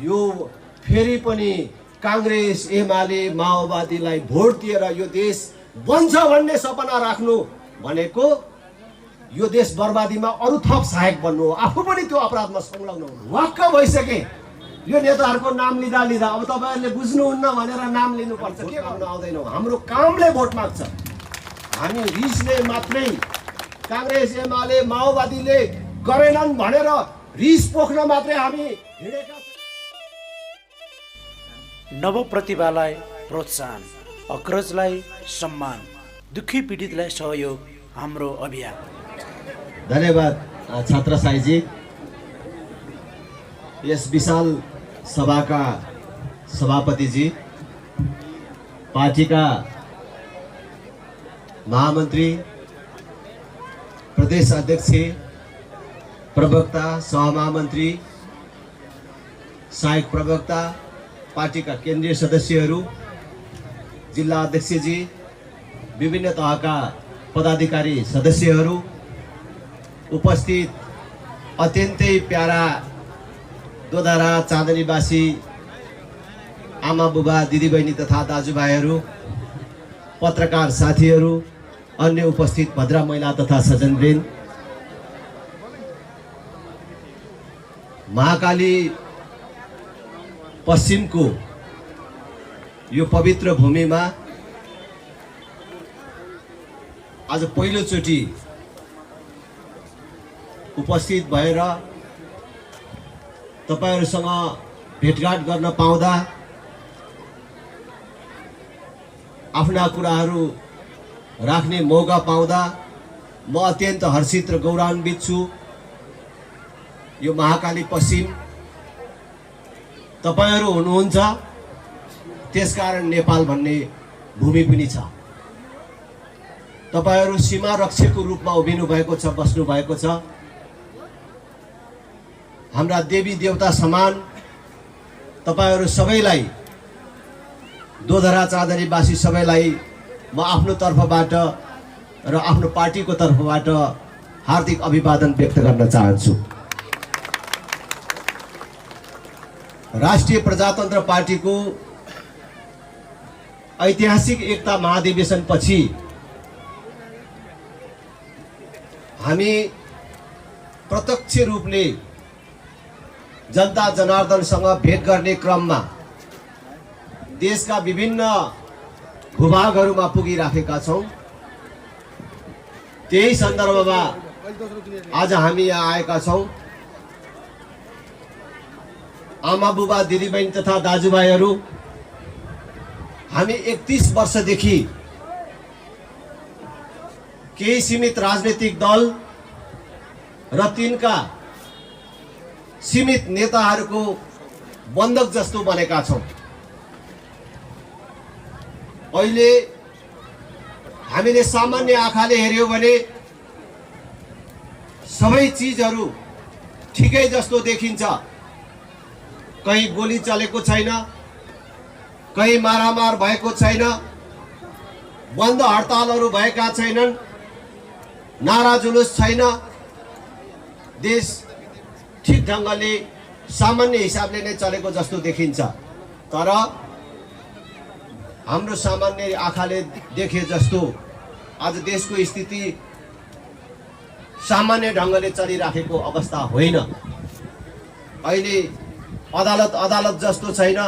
यो फेरि पनि कांग्रेस एमाले माओवादीलाई भोट दिएर यो देश बन्छ भन्ने सपना राख्नु भनेको यो देश बर्बादीमा अरु थप सहायक बन्नु हो। आफू पनि त्यो अपराधमा संलग्न हुनु। वाक्क भइसके यो नेताहरूको नाम लिँदा लिँदा अब तपाईहरुले बुझ्नुहुन्न भनेर नाम लिनुपर्छ के गर्न आउँदैनौ। हाम्रो कामले भोट माग्छ। हामी रिसले मात्रै कांग्रेस एमाले माओवादीले गरेनन् भनेर रिस पोख्न मात्रै हामी हिँडेका छौं। नवप्रतिभालाई प्रोत्साहन, अग्रजलाई सम्मान, दुखी पीडितलाई सहयोग हाम्रो अभियान। धन्यवाद छात्र साईजी। यस विशाल सभाका सभापतिजी, पार्टीका महामन्त्री, प्रदेश अध्यक्ष, प्रवक्ता, सहमहामन्त्री, सहायक प्रवक्ता, पार्टीका केन्द्रीय सदस्यहरू, जिल्ला अध्यक्षजी, विभिन्न तहका पदाधिकारी सदस्यहरू, उपस्थित अत्यन्तै प्यारा दोधारा चाँदनीवासी आमा बुबा दिदीबहिनी तथा दाजुभाइहरू, पत्रकार साथीहरू, अन्य उपस्थित भद्रा महिला तथा सज्जनवृन्द, महाकाली पश्चिमको यो पवित्र भूमिमा आज पहिलोचोटि उपस्थित भएर तपाईहरुसँग भेटघाट गर्न पाउँदा आफ्ना कुराहरू राख्ने मौका पाउँदा म अत्यन्त हर्षित र गौरवान्वित छु। यो महाकाली पश्चिम तपाईहरु हुनुहुन्छ, त्यसकारण नेपाल भन्ने भूमि पनि छ। तपाईहरु सीमा रक्षकको रूपमा उभिनु भएको छ, बस्नु भएको छ। हाम्रा देवी देवता समान तपाईहरु सबैलाई, दोधरा चाँदनीवासी सबैलाई म आफ्नो तर्फबाट र आफ्नो पार्टीको तर्फबाट हार्दिक अभिवादन व्यक्त गर्न चाहन्छु। राष्ट्रिय प्रजातन्त्र पार्टीको ऐतिहासिक एकता महाधिवेशन पछि हामी प्रत्यक्ष रूपले जनता जनार्दनसँग भेट गर्ने क्रममा देशका विभिन्न भूभागहरूमा पुगिराखेका छौं। त्यही सन्दर्भमा आज हामी यहाँ आएका छौं। आमा बुबा दिदीबहिनी तथा दाजुभाइहरू, हामी 31 वर्षदेखि केही सीमित राजनीतिक दल र तिनका सीमित नेताहरूको बन्धक जस्तो बनेका छौं। अहिले हामीले सामान्य आँखाले हेर्यौं भने सबै चीजहरू ठिकै जस्तो देखिन्छ। कहीं गोली चलेको छैन, कहीं मारामार भएको छैन, बन्द हडतालहरू भएका छैनन्, नारा जुलुस छैन। देश ठीक ढंगले सामान्य हिसाबले नै चलेको जस्तो देखिन्छ। तर हाम्रो सामान्य आँखाले देखे जस्तो आज देशको स्थिति सामान्य ढंगले चलिराखेको अवस्था होइन। अहिले अदालत जस्तो छैन।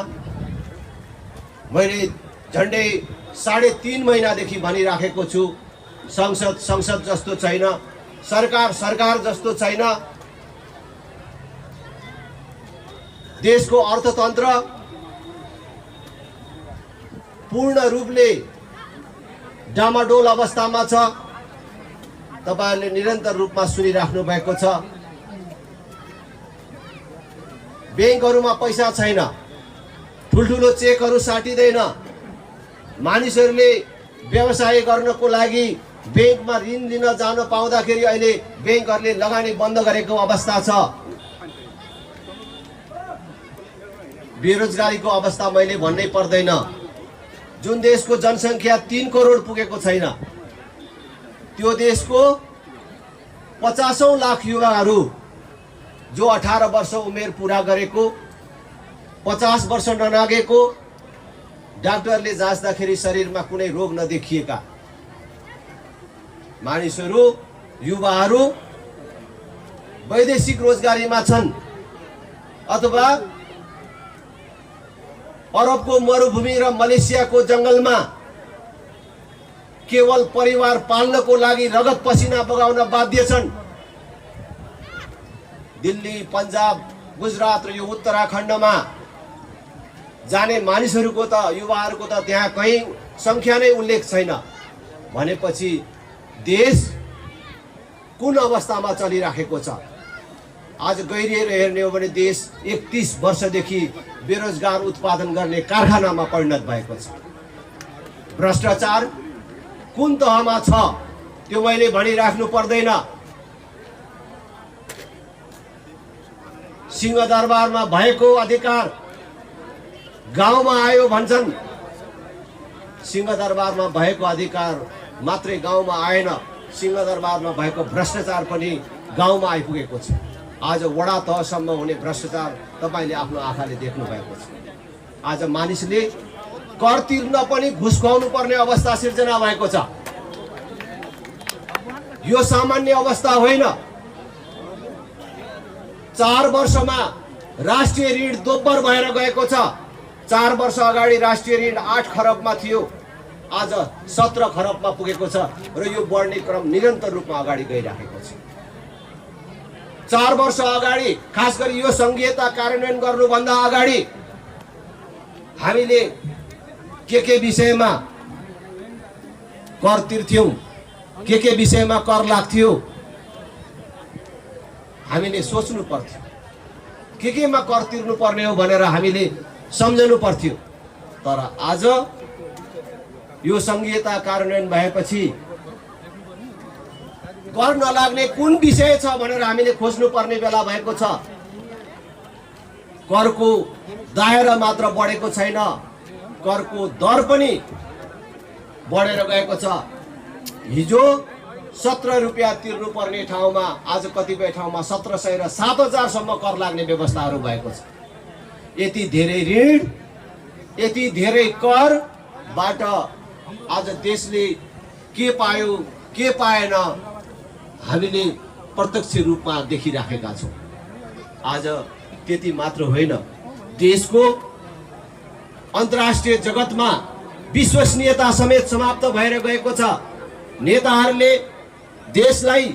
मैले झन्डै 3.5 महिनादेखि भनिराखेको छु, संसद जस्तो छैन, सरकार जस्तो छैन। देशको अर्थतन्त्र पूर्ण रूपले डामाडोल अवस्थामा छ। तपाईहरुले निरन्तर रूपमा सुनिराख्नु भएको छ। बैंकहरुमा पैसा छैन, ठुलठुलो चेकहरु साटिदैन। मानिसहरुले व्यवसाय गर्नको लागि बैंकमा ऋण लिन जान पाउँदाखेरि अहिले बैंकहरुले लगानी बन्द गरेको अवस्था छ। बेरोजगारीको अवस्था मैले भन्नै पर्दैन। जुन देशको जनसंख्या 3 करोड पुगेको छैन, त्यो देशको 50 लाख युवाहरू जो 18 वर्ष उमेर पूरा गरेको 50 वर्ष ननागेको, डाक्टरले जाँच्दाखेरि शरीरमा कुनै रोग नदेखिएका मानिसहरू, युवाहरू वैदेशिक रोजगारीमा छन् अथवा अरबको मरुभूमि र मलेसियाको जंगलमा केवल परिवार पाल्नको लागि रगत पसिना बगाउन बाध्य छन्। दिल्ली, पन्जाब, गुजरात र यो उत्तराखण्डमा जाने मानिसहरूको त, युवाहरूको त त्यहाँ कहीँ संख्या नै उल्लेख छैन। भनेपछि देश कुन अवस्थामा चलिराखेको छ? आज गहिरिएर हेर्ने हो भने देश 31 वर्षदेखि बेरोजगार उत्पादन गर्ने कारखानामा परिणत भएको छ। भ्रष्टाचार कुन तहमा छ त्यो मैले भनिराख्नु पर्दैन। सिंहदरबारमा भएको अधिकार गाउँमा आयो भन्छन्। सिंहदरबारमा भएको अधिकार मात्रै गाउँमा आएन, सिंहदरबारमा भएको भ्रष्टाचार पनि गाउँमा आइपुगेको छ। आज वडा तहसम्म हुने भ्रष्टाचार तपाईले आफ्नो आँखाले देख्नु भएको छ। आज मानिसले कर तिर्न पनि घुस खुवाउनु पर्ने अवस्था सिर्जना भएको छ। यो सामान्य अवस्था होइन। 4 वर्षमा राष्ट्रिय ऋण दोब्बर भएर गएको छ। 4 वर्ष अगाडि राष्ट्रिय ऋण 8 खरबमा थियो, आज 17 खरबमा पुगेको छ र यो बढ्ने क्रम निरन्तर रूपमा अगाडि गइरहेको छ। 4 वर्ष अगाडि, खास गरी यो संघीयता कार्यान्वयन गर्नुभन्दा अगाडि हामीले के विषयमा कर तिर्थ्यौं, के विषयमा कर लाग्थ्यो, हामीले सोच्नु पर्थ्यो। केमा कर तिर्नु पर्ने हो भनेर हामीले सम्झनु पर्थ्यो। तर आज यो संघीयता कार्यान्वयन भएपछि कर नलाग्ने कुन विषय छ भनेर हामीले खोज्नु पर्ने बेला भएको छ। करको दायरा मात्र बढेको छैन, करको दर पनि बढेर गएको छ। हिजो 17 रुपियाँ तिर्नु पर्ने ठाउँमा आज कतिपय ठाउँमा 1700 र 7000 सम्म कर लाग्ने व्यवस्थाहरू भएको छ। यति धेरै ऋण, यति धेरै करबाट आज देशले के पायो के पाएन हामीले प्रत्यक्ष रूपमा देखिराखेका छौँ। आज त्यति मात्र होइन, देशको अन्तर्राष्ट्रिय जगतमा विश्वसनीयता समेत समाप्त भएर गएको छ। नेताहरूले देशलाई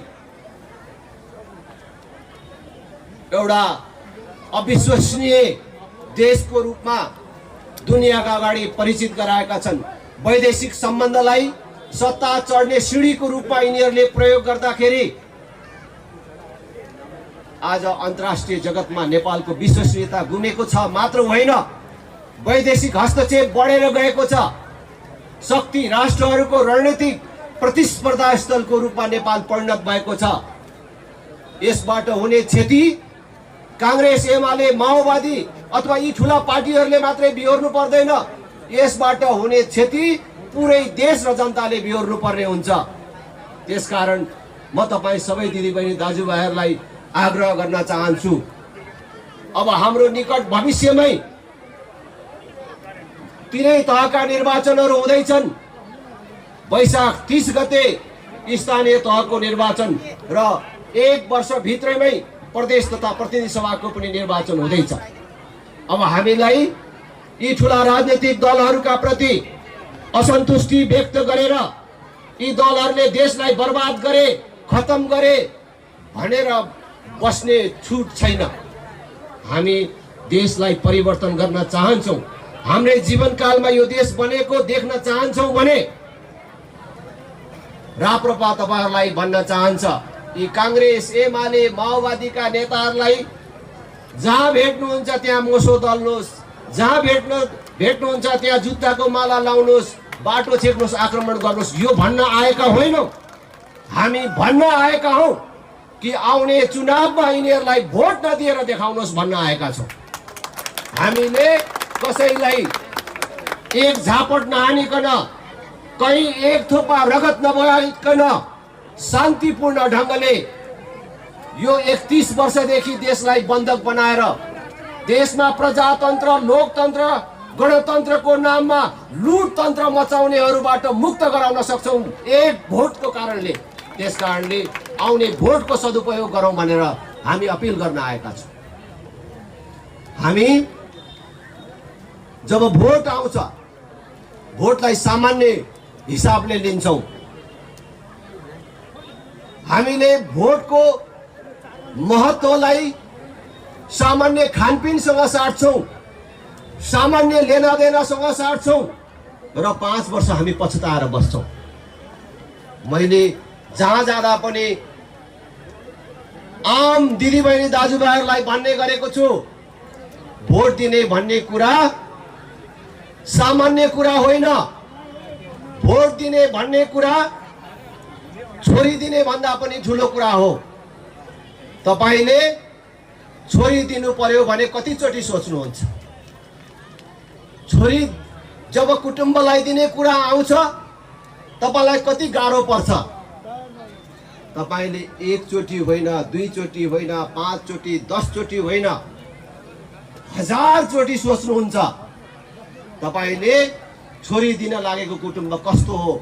एउटा अविश्वसनीय देशको रूपमा दुनियाका अगाडि परिचित गराएका छन्। वैदेशिक सम्बन्धलाई सत्ता चढ्ने सिडीको रूपमा यिनीहरूले प्रयोग गर्दाखेरि आज अन्तर्राष्ट्रिय जगतमा नेपालको विश्वसनीयता गुमेको छ मात्र होइन, वैदेशिक हस्तक्षेप बढेर गएको छ। शक्ति राष्ट्रहरूको रणनीतिक प्रतिस्पर्धा स्थलको रूपमा नेपाल परिणत भएको छ। यसबाट हुने क्षति कांग्रेस, एमाले, माओवादी अथवा यी ठूला पार्टीहरूले मात्रै बिहोर्नु पर्दैन। यसबाट हुने क्षति पुरै देश र जनताले बिहोर्नु पर्ने हुन्छ। त्यसकारण म तपाईं सबै दिदीबहिनी दाजुभाइहरूलाई आग्रह गर्न चाहन्छु, अब हाम्रो निकट भविष्यमै तीनै तहका निर्वाचनहरू हुँदैछन्। वैशाख 30 गते स्थानीय तहको निर्वाचन र 1 वर्ष भित्रैमै प्रदेश तथा प्रतिनिधि सभाको पनि निर्वाचन हुँदैछ। अब हामीलाई यी ठूला राजनीतिक दलहरूका प्रति असन्तुष्टि व्यक्त गरेर यी दलहरूले देशलाई बर्बाद गरे, खत्म गरे भनेर बस्ने छुट छैन। हामी देशलाई परिवर्तन गर्न चाहन्छौँ, हाम्रो जीवनकालमा यो देश बनेको देख्न चाहन्छौँ भने राप्रपा तपाईहरुलाई भन्न चाहन्छ, यी कांग्रेस, एमाले, माओवादीका नेताहरूलाई जहाँ भेट्नुहुन्छ त्यहाँ मोसो दल्नुहोस्, जहाँ भेट्नुहुन्छ त्यहाँ जुत्ताको माला लाउनुहोस्, बाटो छेक्नुहोस्, आक्रमण गर्नुहोस्, यो भन्न आएका होइनौं। हामी भन्न आएका हौं कि आउने चुनावमा यिनीहरूलाई भोट नदिएर देखाउनुहोस् भन्न आएका छौं। हामीले कसैलाई एक झापट नहानिकन, कहीं एक थोपा रगत नबहाइकन शान्तिपूर्ण ढंगले यो 31 वर्षदेखि देशलाई बन्धक बनाएर देशमा प्रजातन्त्र, लोकतन्त्र, गणतन्त्रको नाममा लुटतन्त्र मचाउनेहरूबाट मुक्त गराउन सक्छौँ एक भोटको कारणले। त्यसकारणले आउने भोटको सदुपयोग गरौँ भनेर हामी अपिल गर्न आएका छौँ। हामी जब भोट आउँछ, भोटलाई सामान्य हिसाबले लिन्छौँ। हामीले भोटको महत्त्वलाई सामान्य खानपिनसँग साट्छौँ, सामान्य लेनादेनासँग साट्छौँ र 5 वर्ष हामी पछुताएर बस्छौँ। मैले जहाँ जाँदा पनि आम दिदीबहिनी दाजुभाइहरूलाई भन्ने गरेको छु, भोट दिने भन्ने कुरा सामान्य कुरा होइन। भोट दिने भन्ने कुरा छोरी दिने भन्दा पनि ठुलो कुरा हो। तपाईले छोरी दिनु पर्यो भने कतिचोटि सोच्नुहुन्छ? छोरी जब कुटुम्बलाई दिने कुरा आउँछ तपाईलाई कति गाह्रो पर्छ? तपाईले एकचोटि होइन, दुईचोटि होइन, 5 चोटि, 10 चोटि होइन, 1000 चोटि सोच्नुहुन्छ। तपाईले छोरी दिन लागेको कुटुम्ब कस्तो हो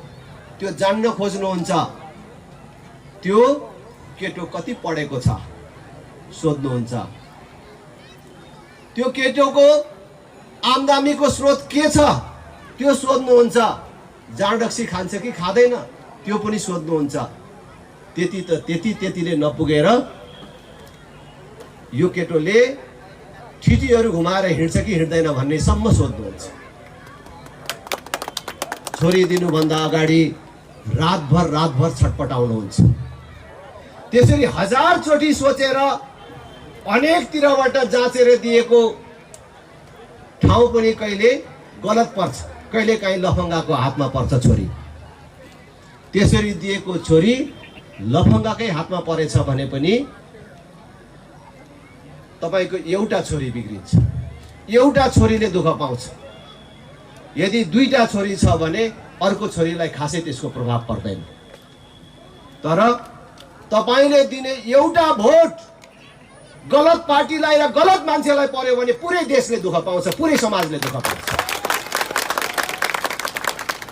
त्यो जान्न खोज्नुहुन्छ। त्यो केटो कति पढेको छ सोध्नुहुन्छ। त्यो केटोको आम्दानीको स्रोत के छ त्यो सोध्नुहुन्छ। जाँडक्सी खान्छ कि खाँदैन त्यो पनि सोध्नुहुन्छ। त्यतिले नपुगेर यो केटोले ठिटीहरू घुमाएर हिँड्छ कि हिँड्दैन भन्ने सम्म सोध्नुहुन्छ। छोरी दिनुभन्दा अगाडि रातभर छटपटाउनुहुन्छ। त्यसरी 1000 चोटि सोचेर अनेकतिरबाट जाँचेर दिएको ठाउँ पनि कहिले गलत पर्छ, कहिले काहीँ लफङ्गाको हातमा पर्छ छोरी। त्यसरी दिएको छोरी लफङ्गाकै हातमा परेछ भने पनि तपाईको एउटा छोरी बिग्रिन्छ, एउटा छोरीले दुःख पाउँछ। यदि 2टा छोरी छ भने अर्को छोरीलाई खासै त्यसको प्रभाव पर्दैन। तर तपाईले दिने एउटा भोट गलत पार्टीलाई र गलत मान्छेलाई पर्यो भने पुरै देशले दुःख पाउँछ, पुरै समाजले दुःख पाउँछ।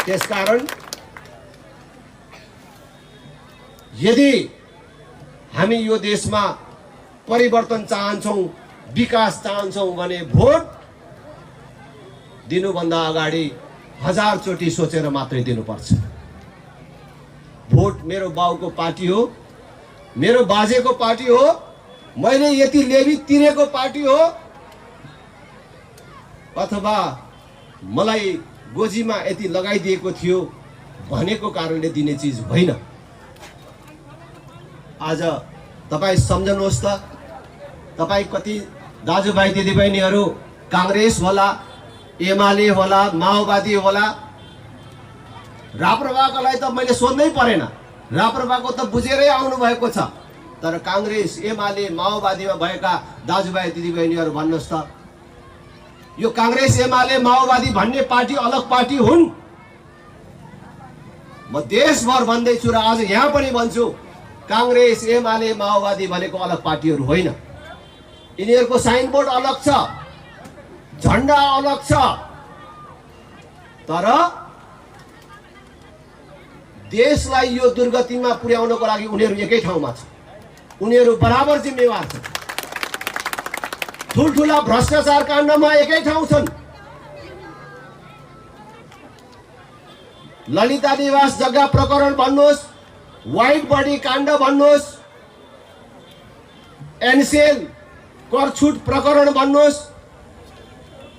त्यसकारण यदि हामी यो देशमा परिवर्तन चाहन्छौँ, विकास चाहन्छौँ भने भोट दिनुभन्दा अगाडि 1000 चोटि सोचेर मात्रै दिनुपर्छ। भोट मेरो बाउको पार्टी हो, मेरो बाजेको पार्टी हो, मैले यति लेबी तिरेको पार्टी हो, अथवा मलाई गोजीमा यति लगाइदिएको थियो भनेको कारणले दिने चिज होइन। आज तपाईँ सम्झनुहोस् त, तपाईँ कति दाजुभाइ दिदीबहिनीहरू काङ्ग्रेस होला, एमाले होला, माओवादी होला, राप्रपाकोलाई त मैले सोध्नै परेन, राप्रपाको त बुझेरै आउनु भएको छ। तर काङ्ग्रेस, एमाले, माओवादीमा भएका दाजुभाइ दिदीबहिनीहरू भन्नुहोस् त, यो काङ्ग्रेस, एमाले, माओवादी भन्ने पार्टी अलग पार्टी हुन्? म देशभर भन्दैछु र आज यहाँ पनि भन्छु, काङ्ग्रेस, एमाले, माओवादी भनेको अलग पार्टीहरू होइन। यिनीहरूको साइनबोर्ड अलग छ, झन्डा अलग छ, तर देशलाई यो दुर्गतिमा पुर्याउनको लागि उनीहरू एकै ठाउँमा छ। उनीहरू बराबर जिम्मेवार छन्। ठुल्ठुला भ्रष्टाचार काण्डमा एकै ठाउँ छन्। ललिता निवास जग्गा प्रकरण भन्नुहोस्, व्हाइट बडी काण्ड भन्नुहोस्, एनसेल करछुट प्रकरण भन्नुहोस्,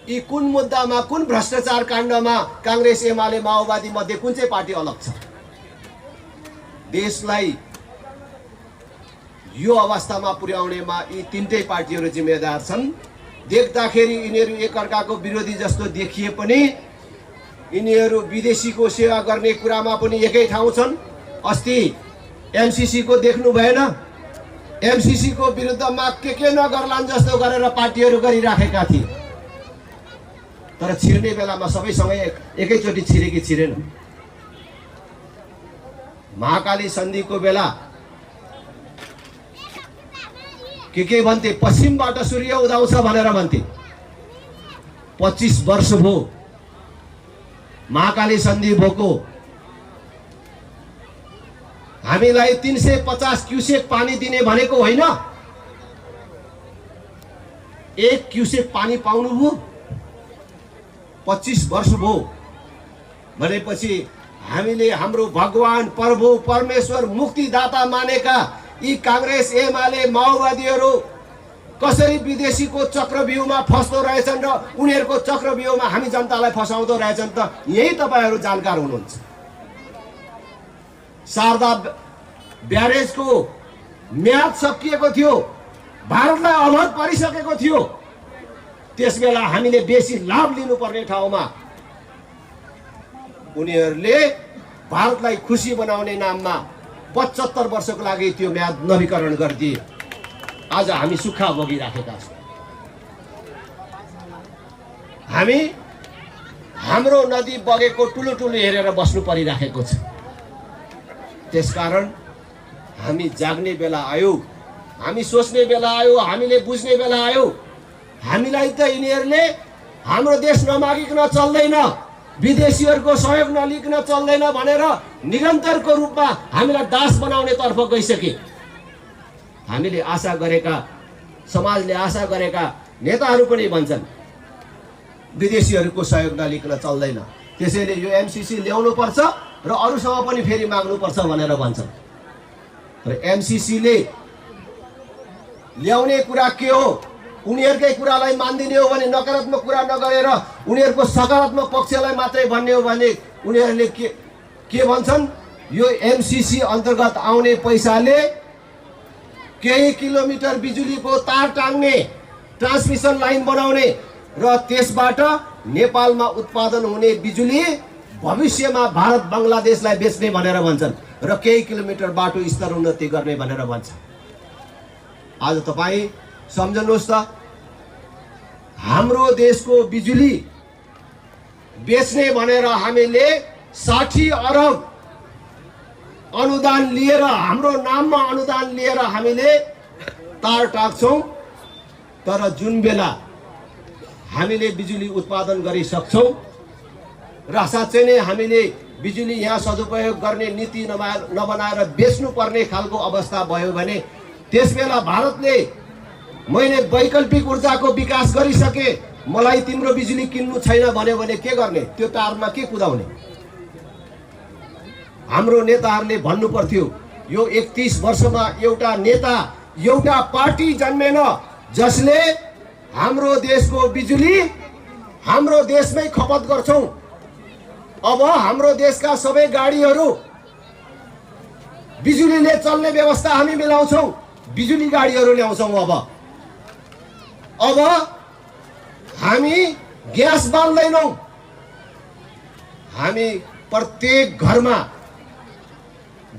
यी कुन मुद्दामा, कुन भ्रष्टाचार काण्डमा काङ्ग्रेस, एमाले, माओवादी मध्ये कुन चाहिँ पार्टी अलग छ? देशलाई यो अवस्थामा पुर्याउनेमा यी 3टै पार्टीहरू जिम्मेदार छन्। देख्दाखेरि यिनीहरू एकअर्काको विरोधी जस्तो देखिए पनि यिनीहरू विदेशीको सेवा गर्ने कुरामा पनि एकै ठाउँ छन्। अस्ति एमसीसी को देख्नु भएन? एमसीसी को विरुद्धमा के नगर्लान् जस्तो गरेर पार्टीहरू गरिराखेका थिए, तर छिर्ने बेलामा सबैसँगै एकैचोटि छिरे कि छिरेन? महाकाली सन्धिको बेला के भन्थे, पश्चिमबाट सूर्य उदाउँछ भनेर भन्थे। 25 वर्ष भयो महाकाली सन्धि भएको, हामीलाई 350 क्युसेक पानी दिने भनेको होइन। 1 क्युसेक पानी पाउनु भयो, 25 वर्ष भयो भनेपछि हामीले हाम्रो भगवान प्रभु परमेश्वर मुक्तिदाता मानेका यी कांग्रेस एमाले माओवादीहरू कसरी विदेशीको चक्रव्यूहमा फस्दो रहेछन् र उनीहरूको चक्रव्यूहमा हामी जनतालाई फसाउँदो रहेछन् त यही तपाईहरु जानकार हुनुहुन्छ। शारदा ब्यारेजको म्याद सकिएको थियो, भारतलाई अवरोध परिसकेको थियो। त्यसबेला हामीले बेसी लाभ लिनुपर्ने ठाउँमा उनीहरूले भारतलाई खुसी बनाउने नाममा 75 वर्षको लागि त्यो म्याद नवीकरण गरिदिए। आज हामी सुक्खा भोगिराखेका छौँ। हामी हाम्रो नदी बगेको टुलो टुलो हेरेर बस्नु परिराखेको छ। त्यसकारण हामी जाग्ने बेला आयो, हामी सोच्ने बेला आयो, हामीले बुझ्ने बेला आयो। हामीलाई त यिनीहरूले हाम्रो देश नमागिकन चल्दैन, विदेशीहरूको सहयोग नलिकन चल्दैन भनेर निरन्तरको रूपमा हामीलाई दास बनाउने तर्फ गइसके। हामीले आशा गरेका, समाजले आशा गरेका नेताहरू पनि भन्छन् विदेशीहरूको सहयोग नलिकन चल्दैन, त्यसैले यो एमसीसी ल्याउनु पर्छ र अरूसँग पनि फेरि माग्नु पर्छ भनेर भन्छन्। र एमसीसीले ल्याउने कुरा के हो? उनीहरुकै कुरालाई मान्दिने हो भने नकारात्मक कुरा नगरेर उनीहरुको सकारात्मक पक्षलाई मात्रै भन्ने हो भने उनीहरुले के भन्छन्? यो एमसीसी अन्तर्गत आउने पैसाले केही किलोमिटर बिजुलीको तार टाङ्ने, ट्रान्समिसन लाइन बनाउने र त्यसबाट नेपालमा उत्पादन हुने बिजुली भविष्यमा भारत बंगलादेशलाई बेच्ने भनेर भन्छन् र केही किलोमिटर बाटो स्तर उन्नति गर्ने भनेर भन्छ। आज तपाई सम्झनुहोस् त, हाम्रो देशको बिजुली बेच्ने भनेर हामीले 60 अरब अनुदान लिएर, हाम्रो नाममा अनुदान लिएर हामीले तार टाक्छौं। तर जुन बेला हामीले बिजुली उत्पादन गरिसक्छौं र साँच्चै नै हामीले बिजुली यहाँ सदुपयोग गर्ने नीति नबनाएर बेच्नु पर्ने खालको अवस्था भयो भने त्यसबेला भारतले मैले वैकल्पिक ऊर्जाको विकास गरिसके, मलाई तिम्रो बिजुली किन्नु छैन भन्यो भने के गर्ने? त्यो तारमा के कुदाउने? हाम्रो नेताहरूले भन्नु पर्थ्यो यो 31 वर्षमा एउटा नेता, एउटा पार्टी जन्मेन जसले हाम्रो देशको बिजुली हाम्रो देशमै खपत गर्छौं। अब हाम्रो देशका सबै गाडीहरू बिजुलीले चल्ने व्यवस्था हामी मिलाउँछौं, बिजुली गाडीहरू ल्याउँछौं। अब हामी ग्यास बाल्दैनौं, हामी प्रत्येक घरमा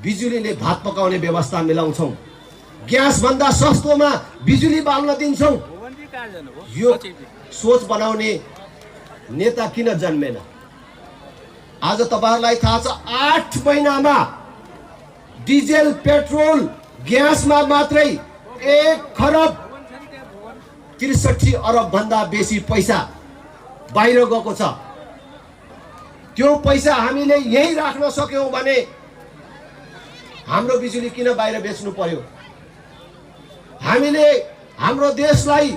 बिजुलीले भात पकाउने व्यवस्था मिलाउँछौं, ग्यास भन्दा सस्तोमा बिजुली बाल्न दिन्छौं। यो सोच बनाउने नेता किन जन्मेन? आज तपाईहरुलाई थाहा छ 8 महिनामा डिजेल, पेट्रोल, ग्यासमा मात्रै 1 खरब 63 अरब भन्दा बेसी पैसा बाहिर गएको छ। त्यो पैसा हामीले यही राख्न सक्यौं भने हाम्रो बिजुली किन बाहिर बेच्नु पर्यो? हामीले हाम्रो देशलाई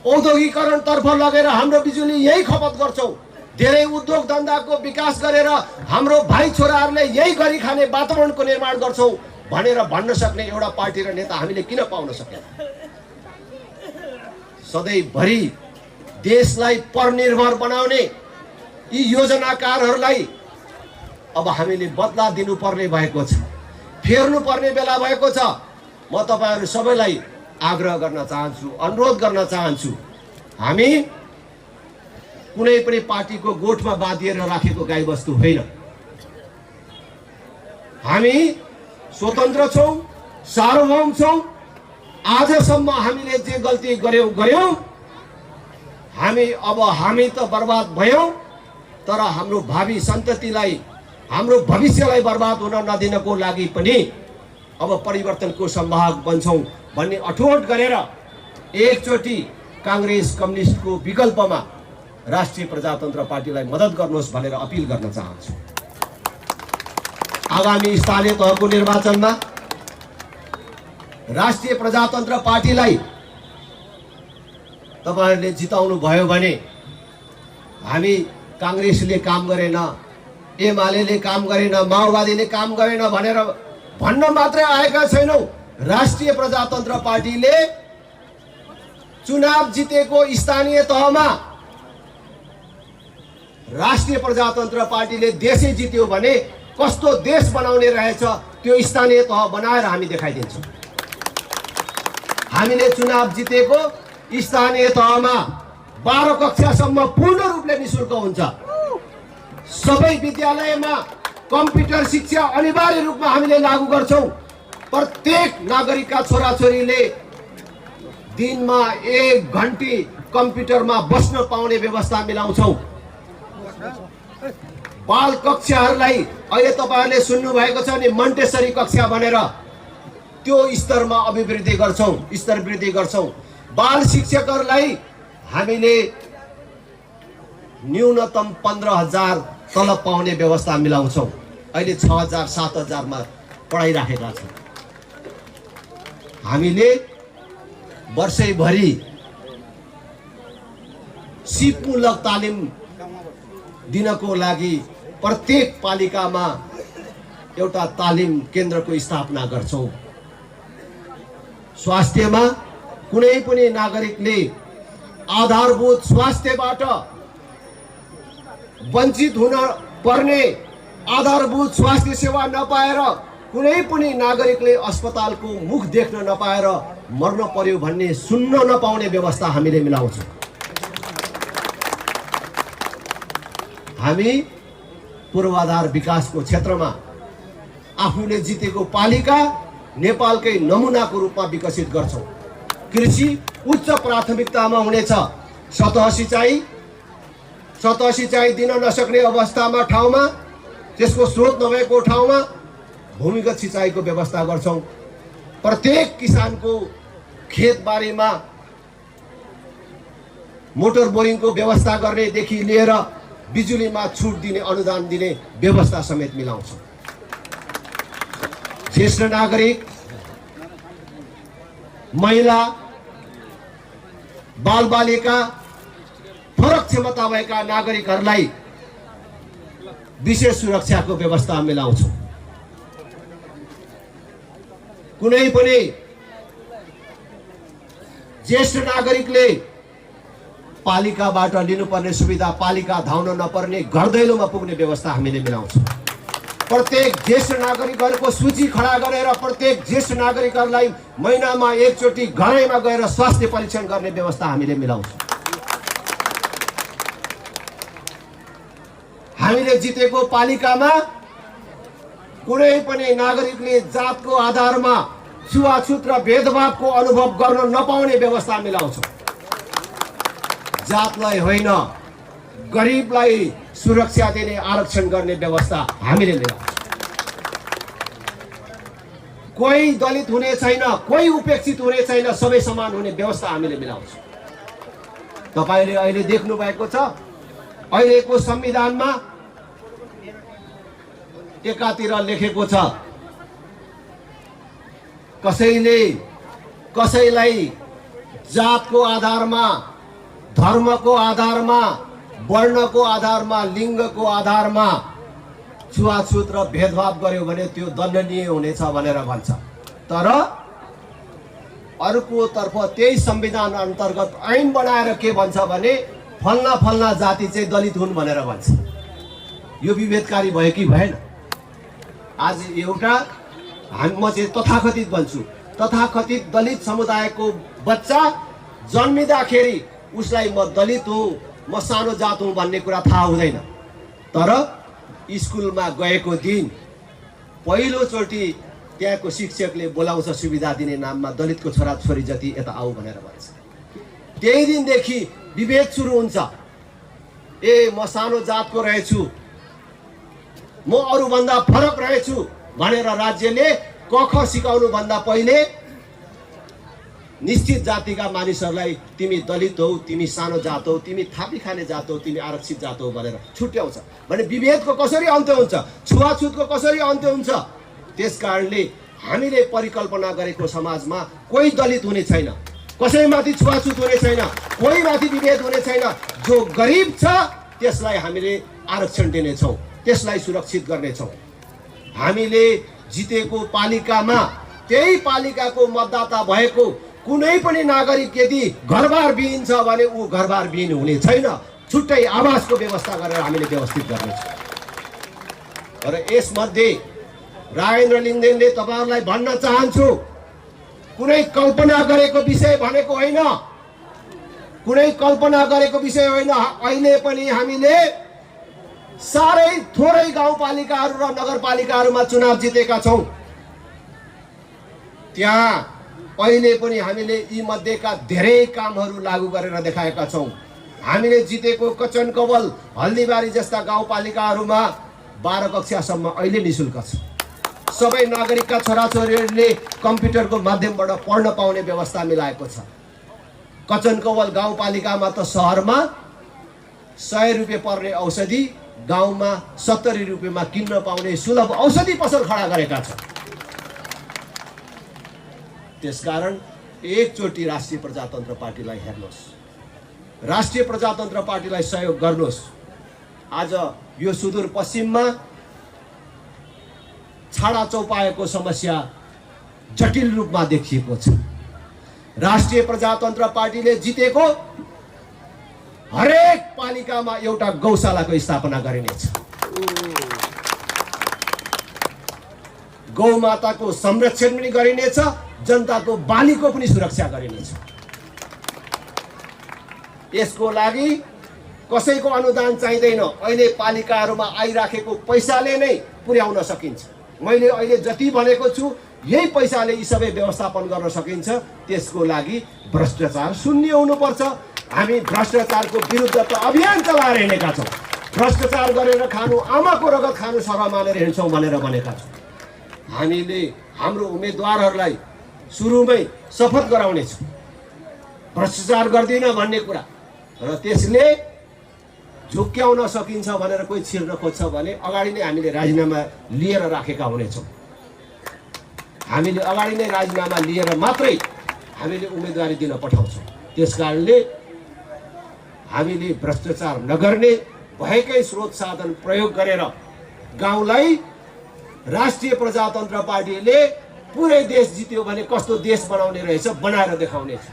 औद्योगिकरण तर्फ लगेर हाम्रो बिजुली यही खपत गर्छौं, धेरै उद्योग धन्दाको विकास गरेर हाम्रो भाइ छोराहरूले यही गरी खाने वातावरणको निर्माण गर्छौं भनेर भन्न सक्ने एउटा पार्टी र नेता हामीले किन पाउन सकेन? सधैँभरि देशलाई परनिर्भर बनाउने यी योजनाकारहरूलाई अब हामीले बदला दिनुपर्ने भएको छ, फेर्नु पर्ने बेला भएको छ। म तपाईहरु सबैलाई आग्रह गर्न चाहन्छु, अनुरोध गर्न चाहन्छु, हामी कुनै पनि पार्टीको गोठमा बाँधिएर राखेको गाईबस्तु होइन। हामी स्वतन्त्र छौं, सार्वभौम छौं। आजसम्म हामीले जे गल्ती गर्यौं, हामी त बर्बाद भयौं, तर हाम्रो भावी सन्ततिलाई, हाम्रो भविष्यलाई बर्बाद हुन नदिनको लागि पनि अब परिवर्तनको संवाहक बन्छौं। भन्ने अठोट गरेर एकचोटि कांग्रेस कम्युनिस्टको विकल्पमा राष्ट्रिय प्रजातन्त्र पार्टीलाई मद्दत गर्नुहोस् भनेर अपिल गर्न चाहन्छु। आगामी स्थानीय तहको निर्वाचनमा राष्ट्रिय प्रजातन्त्र पार्टीलाई तपाईहरुले जिताउनु भयो भने हामी कांग्रेसले काम गरेन, एमालेले काम गरेन, माओवादीले काम गरेन भनेर भन्न मात्रै आएका छैनौं। राष्ट्रिय प्रजातन्त्र पार्टीले चुनाव जितेको स्थानीय तहमा राष्ट्रिय प्रजातन्त्र पार्टीले देशै जित्यो भने कस्तो देश बनाउने रहेछ त्यो स्थानीय तह बनाएर हामी देखाइदिन्छौं। हामीले चुनाव जितेको स्थानीय तहमा 12 कक्षासम्म पूर्ण रूपले निशुल्क हुन्छ। सबै विद्यालयमा कम्प्युटर शिक्षा अनिवार्य रूपमा हामीले लागू गर्छौं। प्रत्येक नागरिकका छोराछोरीले दिनमा 1 घण्टी कम्प्युटरमा बस्न पाउने व्यवस्था मिलाउँछौं। बाल कक्षाहरूलाई अहिले तपाईहरुले सुन्नु भएको छ नि मन्टेसरी कक्षा भनेर, त्यो स्तरमा अभिवृद्धि गर्छौं, स्तर वृद्धि गर्छौं। बाल शिक्षकहरूलाई हामीले न्यूनतम 15,000 तलब पाउने व्यवस्था मिलाउँछौं। अहिले 6,000 7,000 मा पढाइराखेका छौं। हामीले वर्षैभरि सिपमूलक तालिम दिनको लागि प्रत्येक पालिकामा एउटा तालिम केन्द्रको स्थापना गर्छौं। स्वास्थ्यमा कुनै पनि नागरिकले आधारभूत स्वास्थ्यबाट वञ्चित हुन पर्ने, आधारभूत स्वास्थ्य सेवा नपाएर कुनै पनि नागरिकले अस्पतालको मुख देख्न नपाएर मर्न पर्यो भन्ने सुन्न नपाउने व्यवस्था हामीले मिलाउँछौं। हामी पूर्वाधार विकासको क्षेत्रमा आफूले जितेको पालिका नेपालकै नमुनाको रूपमा विकसित गर्छौं। कृषि उच्च प्राथमिकतामा हुनेछ। सतह सिँचाइ दिन नसक्ने अवस्थामा ठाउँमा, त्यसको स्रोत नभएको ठाउँमा भूमिगत सिँचाइको व्यवस्था गर्छौं। प्रत्येक किसानको खेतबारीमा मोटर बोरिङको व्यवस्था गर्नेदेखि लिएर बिजुलीमा छुट दिने, अनुदान दिने व्यवस्था समेत मिलाउँछौं। ज्येष्ठ नागरिक, महिला, बालबालिका, फरक क्षमता भएका नागरिकहरूलाई विशेष सुरक्षाको व्यवस्था मिलाउँछौं। कुनै पनि ज्येष्ठ नागरिकले पालिकाबाट लिनुपर्ने सुविधा पालिका धाउन नपर्ने, घर दैलोमा पुग्ने व्यवस्था हामीले मिलाउँछौं। प्रत्येक ज्येष्ठ नागरिकहरूको सूची खडा गरेर प्रत्येक ज्येष्ठ नागरिकहरूलाई महिनामा एकचोटि घरैमा गएर स्वास्थ्य परीक्षण गर्ने व्यवस्था हामीले मिलाउँछौं। हामीले जितेको पालिकामा कुनै पनि नागरिकले जातको आधारमा छुवाछुत र भेदभावको अनुभव गर्न नपाउने व्यवस्था मिलाउँछौं। जातलाई होइन, गरिबलाई सुरक्षा दिने, आरक्षण गर्ने व्यवस्था हामीले मिलाउँछौं। कोही दलित हुने छैन, कोही उपेक्षित हुने छैन, सबै समान हुने व्यवस्था हामीले मिलाउँछौं। तपाईले अहिले देख्नु भएको छ, अहिलेको संविधानमा एकातिर लेखेको छ कसैलाई जातको आधारमा, धर्मको आधारमा, वर्णको आधारमा, लिङ्गको आधारमा छुवाछुत र भेदभाव गर्यो भने त्यो दण्डनीय हुनेछ भनेर भन्छ। तर अर्कोतर्फ त्यही संविधान अन्तर्गत ऐन बनाएर के भन्छ भने फल्ना फल्ना जाति चाहिँ दलित हुन् भनेर भन्छ। यो विभेदकारी भयो कि भएन? आज एउटा म चाहिँ तथाकथित भन्छु, तथाकथित दलित समुदायको बच्चा जन्मिँदाखेरि उसलाई म दलित हुँ, म सानो जात हुँ भन्ने कुरा थाहा हुँदैन। तर स्कुलमा गएको दिन पहिलोचोटि त्यहाँको शिक्षकले बोलाउँछ सुविधा दिने नाममा, दलितको छोराछोरी जति यता आऊ भनेर भन्छ। त्यही दिनदेखि विभेद सुरु हुन्छ। ए म सानो जातको रहेछु, म अरूभन्दा फरक रहेछु भनेर राज्यले क ख सिकाउनु भन्दा पहिले निश्चित जातिका मानिसहरूलाई तिमी दलित हौ, तिमी सानो जात हौ, तिमी थापी खाने जात हौ, तिमी आरक्षित जात हौ भनेर छुट्याउँछ भने विभेदको कसरी अन्त्य हुन्छ, छुवाछुतको कसरी अन्त्य हुन्छ। त्यसकारणले हामीले परिकल्पना गरेको समाजमा कोही दलित हुने छैन, कसैमाथि छुवाछुत हुने छैन, कोही माथि विभेद हुने छैन। जो गरिब छ त्यसलाई हामीले आरक्षण दिनेछौँ, त्यसलाई सुरक्षित गर्नेछौँ। हामीले जितेको पालिकामा त्यही पालिकाको मतदाता भएको कुनै पनि नागरिक यदि घरबार विहीन छ भने ऊ घरबार विहीन हुने छैन। छुट्टै आवासको व्यवस्था गरेर हामीले व्यवस्थित गर्नेछौँ। र यसमध्ये राजेन्द्र लिङ्गदेनले तपाईँहरूलाई भन्न चाहन्छु, कुनै कल्पना गरेको विषय भनेको होइन, कुनै कल्पना गरेको विषय होइन। अहिले पनि हामीले साह्रै थोरै गाउँपालिकाहरू र नगरपालिकाहरूमा चुनाव जितेका छौँ। त्यहाँ अहिले पनि हामीले यी मध्येका धेरै कामहरू लागू गरेर देखाएका छौँ। हामीले जितेको कचन कवल, हल्दीबारी जस्ता गाउँपालिकाहरूमा 12 कक्षासम्म अहिले निःशुल्क छ। सबै नागरिकका छोराछोरीहरूले कम्प्युटरको माध्यमबाट पढ्न पाउने व्यवस्था मिलाएको छ। कचन कवल गाउँपालिकामा त सहरमा 100 रुपियाँ पर्ने औषधि गाउँमा 70 रुपियाँमा किन्न पाउने सुलभ औषधि पसल खडा गरेका छन्। त्यसकारण एकचोटि राष्ट्रिय प्रजातन्त्र पार्टीलाई हेर्नुहोस्, राष्ट्रिय प्रजातन्त्र पार्टीलाई सहयोग गर्नुहोस्। आज यो सुदूरपश्चिममा छाडा चौपाएको समस्या जटिल रूपमा देखिएको छ। राष्ट्रिय प्रजातन्त्र पार्टीले जितेको हरेक पालिकामा एउटा गौशालाको स्थापना गरिनेछ। गौमाताको संरक्षण पनि गरिनेछ, जनताको बालीको पनि सुरक्षा गरिनेछ। यसको लागि कसैको अनुदान चाहिँदैन। अहिले पालिकाहरूमा आइराखेको पैसाले नै पुर्याउन सकिन्छ। मैले अहिले जति भनेको छु यही पैसाले यी सबै व्यवस्थापन गर्न सकिन्छ। त्यसको लागि भ्रष्टाचार शून्य हुनुपर्छ। हामी भ्रष्टाचारको विरुद्ध त अभियान चलाएर हिँडेका छौँ। भ्रष्टाचार गरेर खानु, आमाको रगत खानु सर मानेर हिँड्छौँ भनेर भनेका छौँ। हामीले हाम्रो उम्मेदवारहरूलाई सुरुमै शपथ गराउनेछौँ भ्रष्टाचार गर्दिन भन्ने कुरा, र त्यसले झुक्क्याउन सकिन्छ भनेर कोही छिर्न खोज्छ भने अगाडि नै हामीले राजीनामा लिएर राखेका हुनेछौँ। हामीले अगाडि नै राजीनामा लिएर मात्रै हामीले उम्मेदवारी दिन पठाउँछौँ। त्यसकारणले हामीले भ्रष्टाचार नगर्ने, भएकै स्रोत साधन प्रयोग गरेर गाउँलाई राष्ट्रिय प्रजातन्त्र पार्टीले पुरै देश जित्यो भने कस्तो देश बनाउने रहेछ बनाएर देखाउनेछ।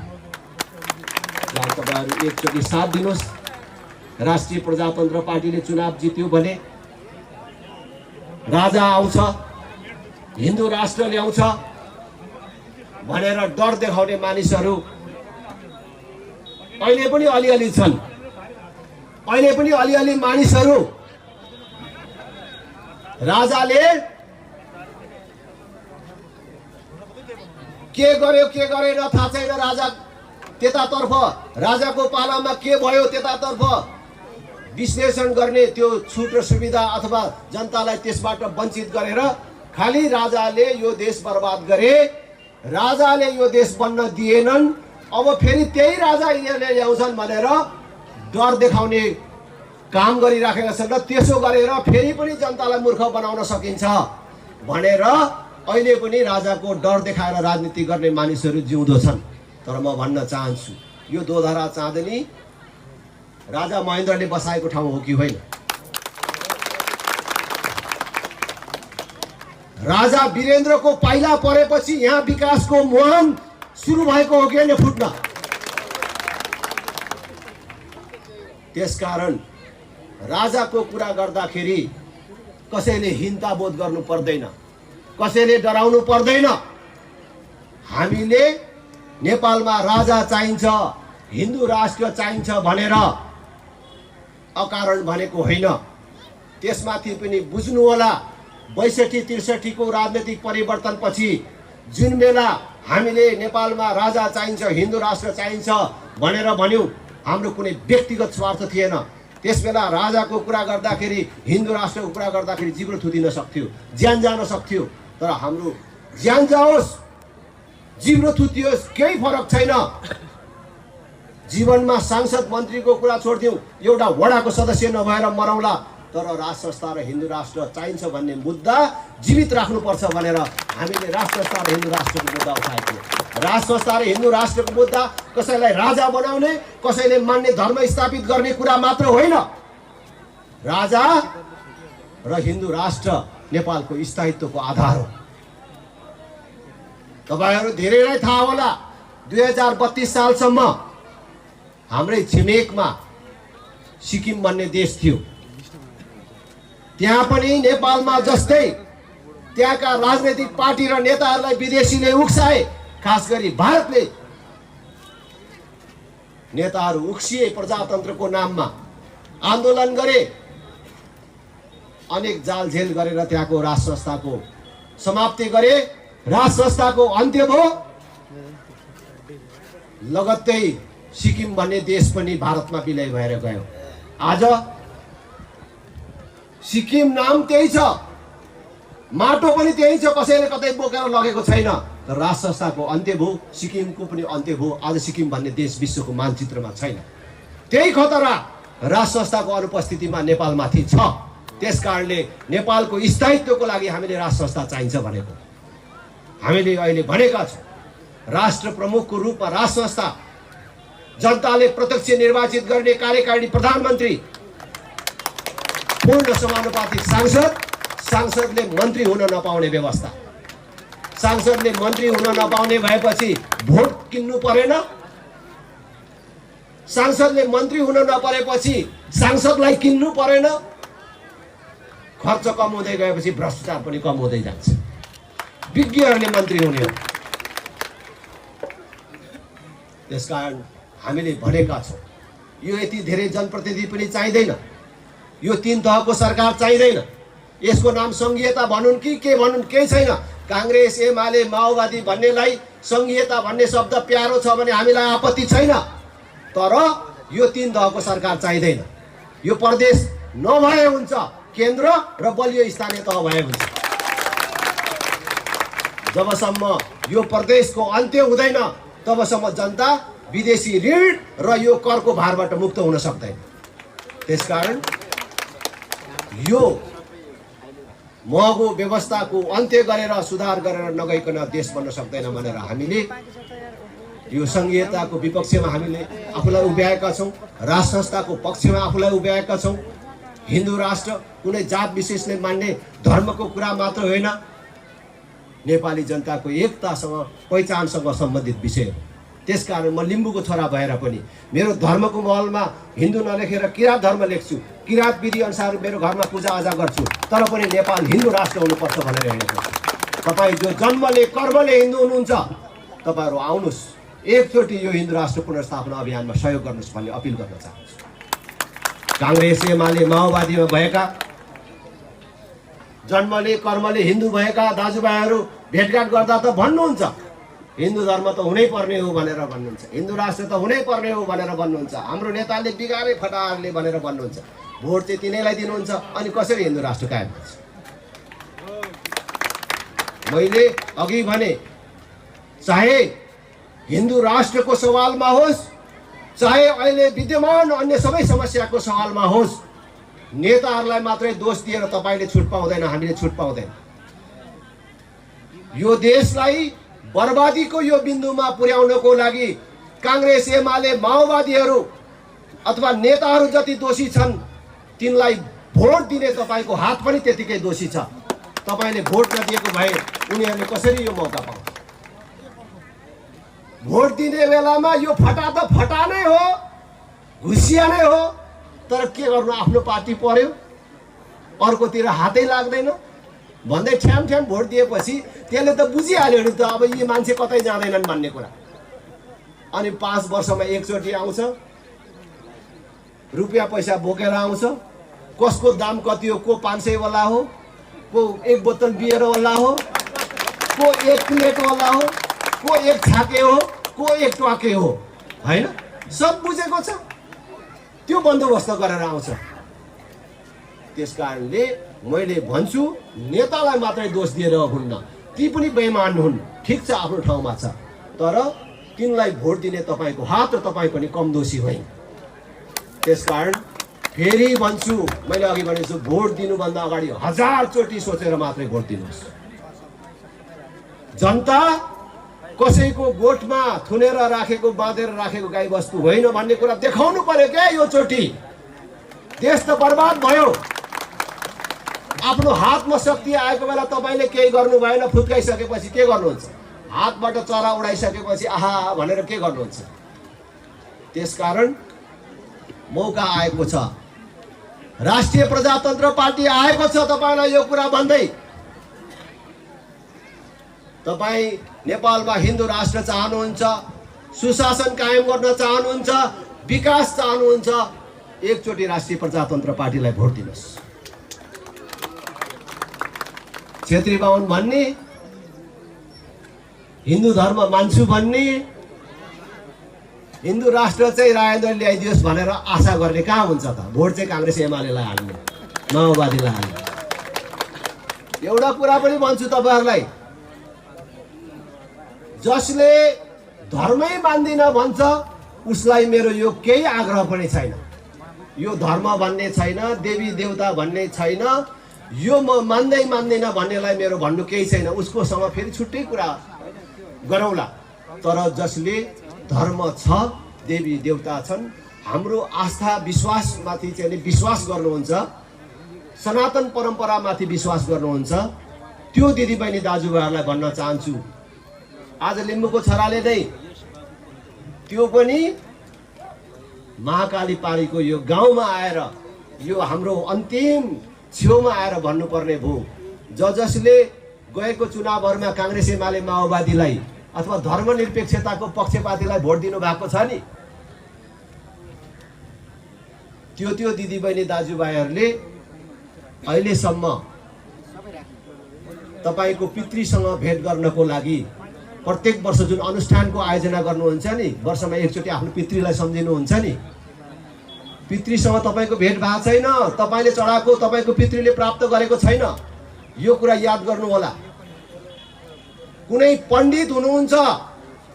तपाईँहरू एकचोटि साथ दिनुहोस्। राष्ट्रिय प्रजातन्त्र पार्टीले चुनाव जित्यो भने राजा आउँछ, हिन्दू राष्ट्र ल्याउँछ भनेर डर देखाउने मानिसहरू अहिले पनि अलिअलि छन्। अहिले पनि अलिअलि मानिसहरू राजाले के गर्यो के गरेन थाहा छैन। राजा त्यतातर्फ, राजाको पालामा के भयो त्यतातर्फ विश्लेषण गर्ने त्यो छुट र सुविधा अथवा जनतालाई त्यसबाट वञ्चित गरेर खालि राजाले यो देश बर्बाद गरे, राजाले यो देश बन्न दिएनन्, अब फेरि त्यही राजा यिनीहरूले ल्याउँछन् भनेर डर देखाउने काम गरिराखेका छन्। र त्यसो गरेर फेरि पनि जनतालाई मूर्ख बनाउन सकिन्छ भनेर अहिले पनि राजाको डर देखाएर राजनीति गर्ने मानिसहरू जिउँदो छन्। तर म भन्न चाहन्छु, यो दोधारा चाँदनी राजा महेन्द्रले बसाएको ठाउँ हो कि होइन? राजा वीरेन्द्रको पाइला परेपछि यहाँ विकासको मुहान सुरु भएको हो कि होइन फुट्न? त्यसकारण राजाको कुरा गर्दाखेरि कसैले हिंसा बोध गर्नु पर्दैन, कसैले डराउनु पर्दैन। हामीले नेपालमा राजा चाहिन्छ, हिन्दू राष्ट्र चाहिन्छ भनेर अकारण भनेको होइन। त्यसमाथि पनि बुझ्नु होला, 62-63 को राजनीतिक परिवर्तनपछि जुन बेला हामीले नेपालमा राजा चाहिन्छ, हिन्दू राष्ट्र चाहिन्छ भनेर भन्यौँ, हाम्रो कुनै व्यक्तिगत स्वार्थ थिएन। त्यसबेला राजाको कुरा गर्दाखेरि, हिन्दू राष्ट्रको कुरा गर्दाखेरि जिब्रो थुदिन सक्थ्यो, ज्यान जान सक्थ्यो। तर हाम्रो ज्यान जाओस् जिब्रो थुतियोस्, केही फरक छैन। जीवनमा सांसद मन्त्रीको कुरा छोड्दिउँ, एउटा वडाको सदस्य नभएर मरौँला, तर राज संस्था र हिन्दू राष्ट्र चाहिन्छ भन्ने मुद्दा जीवित राख्नुपर्छ भनेर हामीले राज संस्था र हिन्दू राष्ट्रको मुद्दा उठाएको हो। राज संस्था र हिन्दू राष्ट्रको मुद्दा कसैलाई राजा बनाउने, कसैले मान्ने धर्म स्थापित गर्ने कुरा मात्र होइन। राजा र हिन्दू राष्ट्र नेपालको स्थायित्वको आधार हो। तपाईहरु धेरैलाई थाहा होला, 2032 सालसम्म हाम्रै छिमेकमा सिक्किम भन्ने देश थियो। त्यहाँ पनि नेपालमा जस्तै त्यहाँका राजनैतिक पार्टी र नेताहरूलाई विदेशीले उक्साए, खास गरी भारतले नेताहरू उक्सिए, प्रजातन्त्रको नाममा आन्दोलन गरे, अनेक जालझेल गरेर त्यहाँको राज संस्थाको समाप्ति गरे, राज संस्थाको अन्त्य भयो। लगत्तै सिक्किम भन्ने देश पनि भारतमा विलय भएर गयो। आज सिक्किम नाम त्यही छ, माटो पनि त्यही छ, कसैले कतै बोकेर लगेको छैन। तर राज संस्थाको अन्त्य भयो, सिक्किमको पनि अन्त्य भयो। आज सिक्किम भन्ने देश विश्वको मानचित्रमा छैन। त्यही खतरा राज संस्थाको अनुपस्थितिमा नेपालमाथि छ। त्यसकारणले नेपालको स्थायित्वको लागि हामीले राज संस्था चाहिन्छ भनेको हामीले अहिले भनेका छौँ। राष्ट्र प्रमुखको रूपमा राज संस्था, जनताले प्रत्यक्ष निर्वाचित गर्ने कार्यकारिणी प्रधानमन्त्री, पूर्ण समानुपातिक सांसद, सांसदले मन्त्री हुन नपाउने व्यवस्था। सांसदले मन्त्री हुन नपाउने भएपछि भोट किन्नु परेन। सांसदले मन्त्री हुन नपरेपछि सांसदलाई किन्नु परेन। खर्च कम हुँदै गएपछि भ्रष्टाचार पनि कम हुँदै जान्छ। विज्ञहरूले मन्त्री हुने हो। त्यसकारण हामीले भनेका छौँ, यो यति धेरै जनप्रतिनिधि पनि चाहिँदैन। यो 3 तहको सरकार चाहिँदैन। यसको नाम संघीयता भनुन् कि के भनुन्, केही छैन। कांग्रेस, एमाले, माओवादी भन्नेलाई संघीयता भन्ने शब्द प्यारो छ भने हामीलाई आपत्ति छैन। तर यो 3 तहको सरकार चाहिँदैन। यो प्रदेश नभए हुन्छ, केन्द्र र बलियो स्थानीय तह भए हुन्छ। जबसम्म यो प्रदेशको अन्त्य हुँदैन, तबसम्म जनता विदेशी ऋण र यो करको भारबाट मुक्त हुन सक्दैन। त्यसकारण यो महँगो व्यवस्थाको अन्त्य गरेर, सुधार गरेर नगइकन देश बन्न सक्दैन भनेर हामीले यो संघीयताको विपक्षमा हामीले आफूलाई उभ्याएका छौँ। राज संस्थाको पक्षमा आफूलाई उभ्याएका छौँ। हिन्दू राष्ट्र कुनै जात विशेषले मान्ने धर्मको कुरा मात्र होइन, नेपाली जनताको एकतासँग, पहिचानसँग सम्बन्धित विषय हो। त्यसकारण म लिम्बूको छोरा भएर पनि मेरो धर्मको महलमा हिन्दू नलेखेर किराँत धर्म लेख्छु। किराँत विधि अनुसार मेरो घरमा पूजाआजा गर्छु, तर पनि नेपाल हिन्दू राष्ट्र हुनुपर्छ भनेर हिँडेको छु। तपाईँ जो जन्मले कर्मले हिन्दू हुनुहुन्छ, तपाईँहरू आउनुहोस्, एकचोटि यो हिन्दू राष्ट्र पुनर्स्थापना अभियानमा सहयोग गर्नुहोस् भन्ने अपिल गर्न चाहन्छु। कांग्रेस, एमाले, माओवादीमा भएका जन्मले कर्मले हिन्दू भएका दाजुभाइहरू भेटघाट गर्दा त भन्नुहुन्छ हिन्दू धर्म त हुनै पर्ने हो भनेर भन्नुहुन्छ, हिन्दू राष्ट्र त हुनै पर्ने हो भनेर भन्नुहुन्छ, हाम्रो नेताले बिगारे फटारले भनेर भन्नुहुन्छ। भोट चाहिँ तिनैलाई दिनुहुन्छ, अनि कसरी हिन्दू राष्ट्र कायम हुन्छ? मैले अघि भने, चाहे हिन्दू राष्ट्रको सवालमा होस्, चाहे अहिले विद्यमान अन्य सबै समस्याको सवालमा होस्, नेताहरूलाई मात्रै दोष दिएर तपाईँले छुट पाउँदैन, हामीले छुट पाउँदैन। यो देशलाई बर्बादीको यो बिन्दुमा पुर्याउनको लागि कांग्रेस, एमाले, माओवादीहरू अथवा नेताहरू जति दोषी छन्, तिनलाई भोट दिने तपाईँको हात पनि त्यतिकै दोषी छ। तपाईँले भोट नदिएको भए उनीहरूले कसरी यो मौका पाउँछ? भोट दिने बेलामा यो फटा त फटा नै हो, घुसिया नै हो, तर के गर्नु, आफ्नो पार्टी पर्यो, अर्कोतिर हातै लाग्दैन भन्दै ठ्याम ठ्याम भोट दिएपछि त्यसले त बुझिहाल्यो नि त अब यी मान्छे कतै जाँदैनन् भन्ने कुरा। अनि 5 वर्षमा एकचोटि आउँछ, रुपियाँ पैसा बोकेर आउँछ, कसको दाम कति हो, को 500 वाला हो, को 1 बोतल बियर वाला हो, को 1 प्लेट वाला हो, को 1 छाके हो, को 1 ट्वाके हो, हैन? सब बुझेको छ, त्यो बन्दोबस्त गरेर आउँछ। त्यसकारणले मैले भन्छु, नेतालाई मात्रै दोष दिएर हुन्न, ती पनि बेइमान हुन्। ठिक छ, आफ्नो ठाउँमा छ, तर तिनलाई भोट दिने तपाईँको हात र तपाईँ पनि कम दोषी होइन। त्यसकारण फेरि भन्छु, मैले अघि भनेको छु, भोट दिनुभन्दा अगाडि 1000 चोटि सोचेर मात्रै भोट दिनुहोस्। जनता कसैको गोठमा थुनेर राखेको, बाँधेर राखेको गाई वस्तु होइन भन्ने कुरा देखाउनु पर्यो क्या यो चोटि। देश त बर्बाद भयो। आफ्नो हातमा शक्ति आएको बेला तपाईँले केही गर्नु भएन, फुत्काइसकेपछि के गर्नुहुन्छ? हातबाट चरा उडाइसकेपछि आहा भनेर के गर्नुहुन्छ? त्यसकारण मौका आएको छ, राष्ट्रिय प्रजातन्त्र पार्टी आएको छ तपाईँलाई यो कुरा भन्दै। तपाईँ नेपालमा हिन्दू राष्ट्र चाहनुहुन्छ, सुशासन कायम गर्न चाहनुहुन्छ, विकास चाहनुहुन्छ, एकचोटि राष्ट्रिय प्रजातन्त्र पार्टीलाई भोट दिनुहोस्। क्षेत्री बाहुन भन्ने, हिन्दू धर्म मान्छु भन्ने, हिन्दू राष्ट्र चाहिँ राजेन्द्र ल्याइदियोस् भनेर आशा गर्ने कहाँ हुन्छ त? भोट चाहिँ काङ्ग्रेस एमालेलाई हाल्ने, माओवादीलाई हाल्ने। एउटा कुरा पनि भन्छु तपाईँहरूलाई, जसले धर्मै मान्दिन भन्छ उसलाई मेरो यो केही आग्रह पनि छैन। यो धर्म भन्ने छैन, देवी देवता भन्ने छैन, यो म मान्दैन भन्नेलाई मेरो भन्नु केही छैन। उसकोसँग फेरि छुट्टै कुरा गरौँला। तर जसले धर्म छ, देवी देवता छन्, हाम्रो आस्था विश्वासमाथि चाहिँ विश्वास गर्नुहुन्छ, सनातन परम्परामाथि विश्वास गर्नुहुन्छ, त्यो दिदीबहिनी दाजुभाइहरूलाई भन्न चाहन्छु, आज लिम्बूको छोराले नै त्यो पनि महाकाली पारीको यो गाउँमा आएर, यो हाम्रो अन्तिम छेउमा आएर भन्नुपर्ने भयो। जसले गएको चुनावहरूमा काङ्ग्रेस एमाले माओवादीलाई अथवा धर्मनिरपेक्षताको पक्षपातीलाई भोट दिनु भएको छ नि, त्यो दिदीबहिनी दाजुभाइहरूले अहिलेसम्म तपाईँको पितृसँग भेट गर्नको लागि प्रत्येक वर्ष जुन अनुष्ठानको आयोजना गर्नुहुन्छ नि, वर्षमा एकचोटि आफ्नो पितृलाई सम्झिनुहुन्छ नि, पितृसँग तपाईँको भेट भएको छैन, तपाईँले चढाएको तपाईँको पितृले प्राप्त गरेको छैन। यो कुरा याद गर्नु होला। कुनै पण्डित हुनुहुन्छ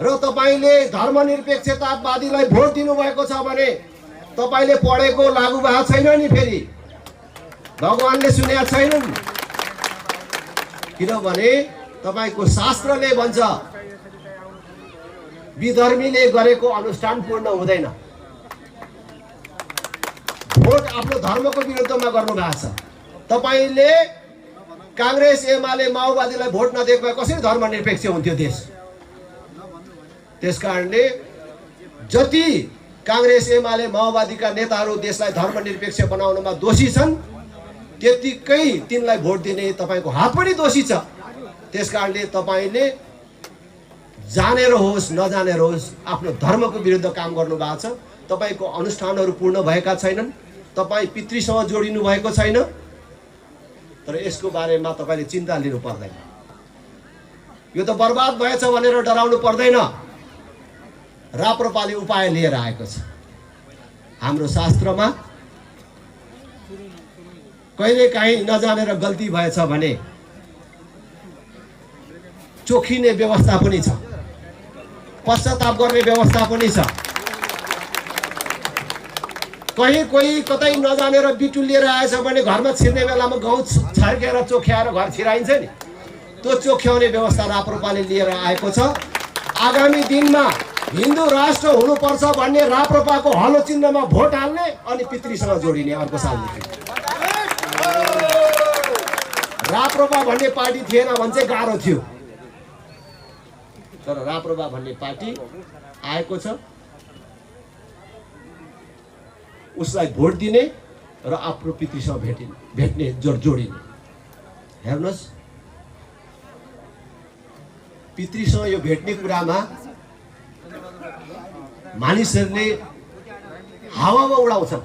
र तपाईँले धर्मनिरपेक्षतावादीलाई भोट दिनुभएको छ भने तपाईँले पढेको लागु भएको छैन नि, फेरि भगवानले सुनेका छैनन्। किनभने तपाईँको शास्त्रले भन्छ विधर्मीले गरेको अनुष्ठान पूर्ण हुँदैन। भोट आफ्नो धर्मको विरुद्धमा गर्नु भएको छ। तपाईँले काङ्ग्रेस एमाले माओवादीलाई भोट नदिएको भए कसरी धर्मनिरपेक्ष हुन्थ्यो देश? त्यसकारणले जति काङ्ग्रेस एमाले माओवादीका नेताहरू देशलाई धर्मनिरपेक्ष बनाउनमा दोषी छन्, त्यतिकै तिनलाई भोट दिने तपाईँको हात पनि दोषी छ। त्यसकारणले तपाईँले जानेर होस् नजानेर होस् आफ्नो धर्मको विरुद्ध काम गर्नु भएको छ। तपाईँको अनुष्ठानहरू पूर्ण भएका छैनन्, तपाईँ पितृसँग जोडिनु भएको छैन। तर यसको बारेमा तपाईँले चिन्ता लिनु पर्दैन। यो त बर्बाद भएछ भनेर डराउनु पर्दैन। राप्रपाले उपाय लिएर आएको छ। हाम्रो शास्त्रमा कहिलेकाहीँ नजानेर गल्ती भएछ भने चोखिने व्यवस्था पनि छ, पश्चाताप गर्ने व्यवस्था पनि छ। कहीँ कोही कतै नजानेर बिटु लिएर आएछ भने घरमा छिर्ने बेलामा गहुँ छर्केर चोख्याएर घर छिराइन्छ नि, त्यो चोख्याउने व्यवस्था राप्रपाले लिएर आएको छ। आगामी दिनमा हिन्दू राष्ट्र हुनुपर्छ भन्ने राप्रपाको हलो चिन्हमा भोट हाल्ने अनि पितृसँग जोडिने अर्को सालदेखि। राप्रपा भन्ने पार्टी थिएन भने चाहिँ गाह्रो थियो, तर राप्रपा भन्ने पार्टी आएको छ। उसलाई भोट दिने र आफ्नो पितृसँग भेट्ने जोडिने। हेर्नुहोस्, पितृसँग यो भेट्ने कुरामा मानिसहरूले हावामा उडाउँछन्,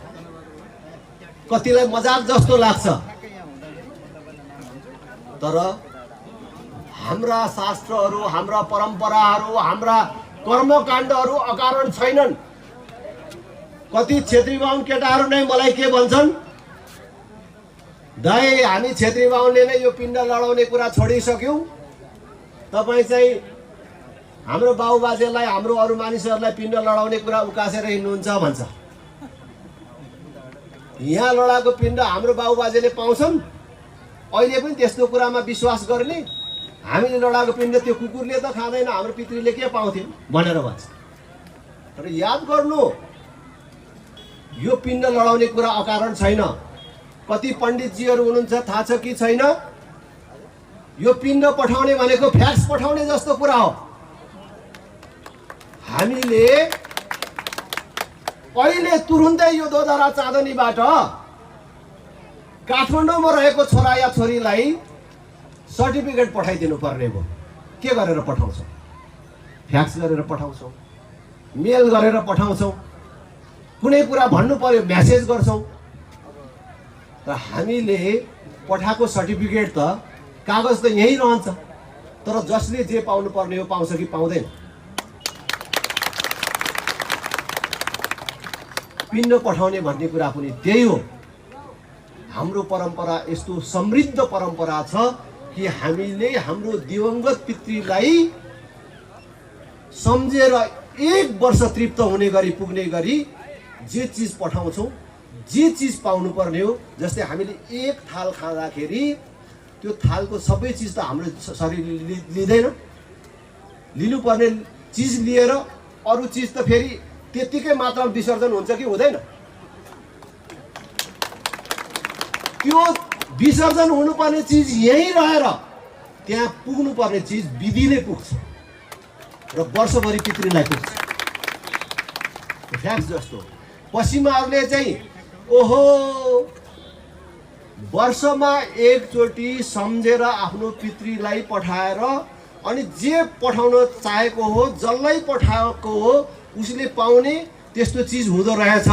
कतिलाई मजाक जस्तो लाग्छ। तर हाम्रा शास्त्रहरू, हाम्रा परम्पराहरू, हाम्रा कर्मकाण्डहरू अकारण छैनन्। कति क्षेत्री बाहुन केटाहरू नै मलाई के भन्छन्, दाइ हामी क्षेत्री बाहुनले नै यो पिण्ड लडाउने कुरा छोडिसक्यौँ, तपाईँ चाहिँ हाम्रो बाबुबाजेलाई हाम्रो अरू मानिसहरूलाई पिण्ड लडाउने कुरा उकासेर हिँड्नुहुन्छ भन्छ। यहाँ लडाएको पिण्ड हाम्रो बाबुबाजेले पाउँछन्। अहिले पनि त्यस्तो कुरामा विश्वास गर्ने, हामीले लडाएको पिण्ड त्यो कुकुरले त खाँदैन, हाम्रो पितृले के पाउँथ्यो भनेर भन्छ। तर याद गर्नु, यो पिण्ड लडाउने कुरा अकारण छैन। कति पण्डितजीहरू हुनुहुन्छ थाहा छ कि छैन? यो पिण्ड पठाउने भनेको फ्याक्स पठाउने जस्तो कुरा हो। हामीले अहिले तुरुन्तै यो दोधरा चाँदनीबाट काठमाडौँमा रहेको छोरा या छोरीलाई सर्टिफिकेट पठाइदिनु पर्ने भयो। के गरेर पठाउँछौँ? फ्याक्स गरेर पठाउँछौँ, मेल गरेर पठाउँछौँ, कुनै कुरा भन्नु पर्यो म्यासेज गर्छौँ। र हामीले पठाएको सर्टिफिकेट त कागज त यही रहन्छ, तर जसले जे पाउनु पर्ने हो पाउँछ कि पाउँदैन? पिण्ड पठाउने भन्ने कुरा पनि त्यही हो। हाम्रो परम्परा यस्तो समृद्ध परम्परा छ कि हामीले हाम्रो दिवंगत पितृलाई सम्झेर 1 वर्ष तृप्त हुने गरी पुग्ने गरी जे चिज पठाउँछौँ, जे चिज पाउनु पर्ने हो। जस्तै हामीले एक थाल खाँदाखेरि त्यो थालको सबै चिज त हाम्रो शरीरले लिँदैन। लिनुपर्ने चिज लिएर अरू चिज त फेरि त्यतिकै मात्रामा विसर्जन हुन्छ कि हुँदैन? त्यो विसर्जन हुनुपर्ने चिज यहीँ रहेर त्यहाँ पुग्नुपर्ने चिज विधिले पुग्छ र वर्षभरि पितृलाई पुग्छ। फ्याक्स जस्तो पश्चिमाहरूले चाहिँ ओहो वर्षमा एकचोटि सम्झेर आफ्नो पितृलाई पठाएर अनि जे पठाउन चाहेको हो, जसलाई पठाएको हो उसले पाउने त्यस्तो चिज हुँदो रहेछ।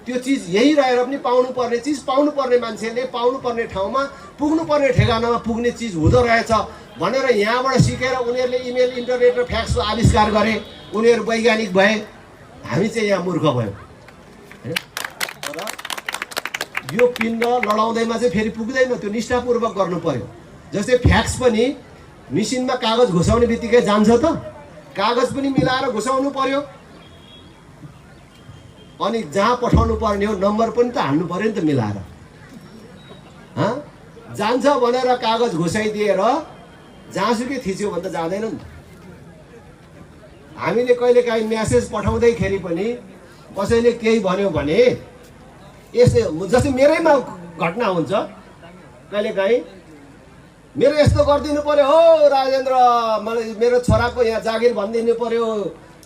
त्यो चिज यही रहेर पनि पाउनु पर्ने चिज पाउनु पर्ने मान्छेले पाउनु पर्ने ठाउँमा पुग्नु पर्ने ठेगानामा पुग्ने चिज हुँदो रहेछ भनेर यहाँबाट सिकेर उनीहरूले इमेल, इन्टरनेट र फ्याक्सको आविष्कार गरे। उनीहरू वैज्ञानिक भए, हामी चाहिँ यहाँ मूर्ख भयौँ। तर यो पिण्ड लडाउँदैमा चाहिँ फेरि पुग्दैन, त्यो निष्ठापूर्वक गर्नु पर्यो। जस्तै फ्याक्स पनि मिसिनमा कागज घुसाउने बित्तिकै जान्छ त, कागज पनि मिलाएर घुसाउनु पर्यो। अनि जहाँ पठाउनु पर्ने हो नम्बर पनि त हाल्नु पर्यो नि त मिलाएर। जान्छ भनेर कागज घुसाइदिएर जहाँसुकै थिच्यो भने त जाँदैन नि त। हामीले कहिलेकाहीँ म्यासेज पठाउँदैखेरि पनि कसैले केही भन्यो भने यस्तै, जस्तै मेरैमा घटना हुन्छ कहिलेकाहीँ, मेरो यस्तो गरिदिनु पर्यो हो राजेन्द्र, मलाई मेरो छोराको यहाँ जागिर भनिदिनु पर्यो,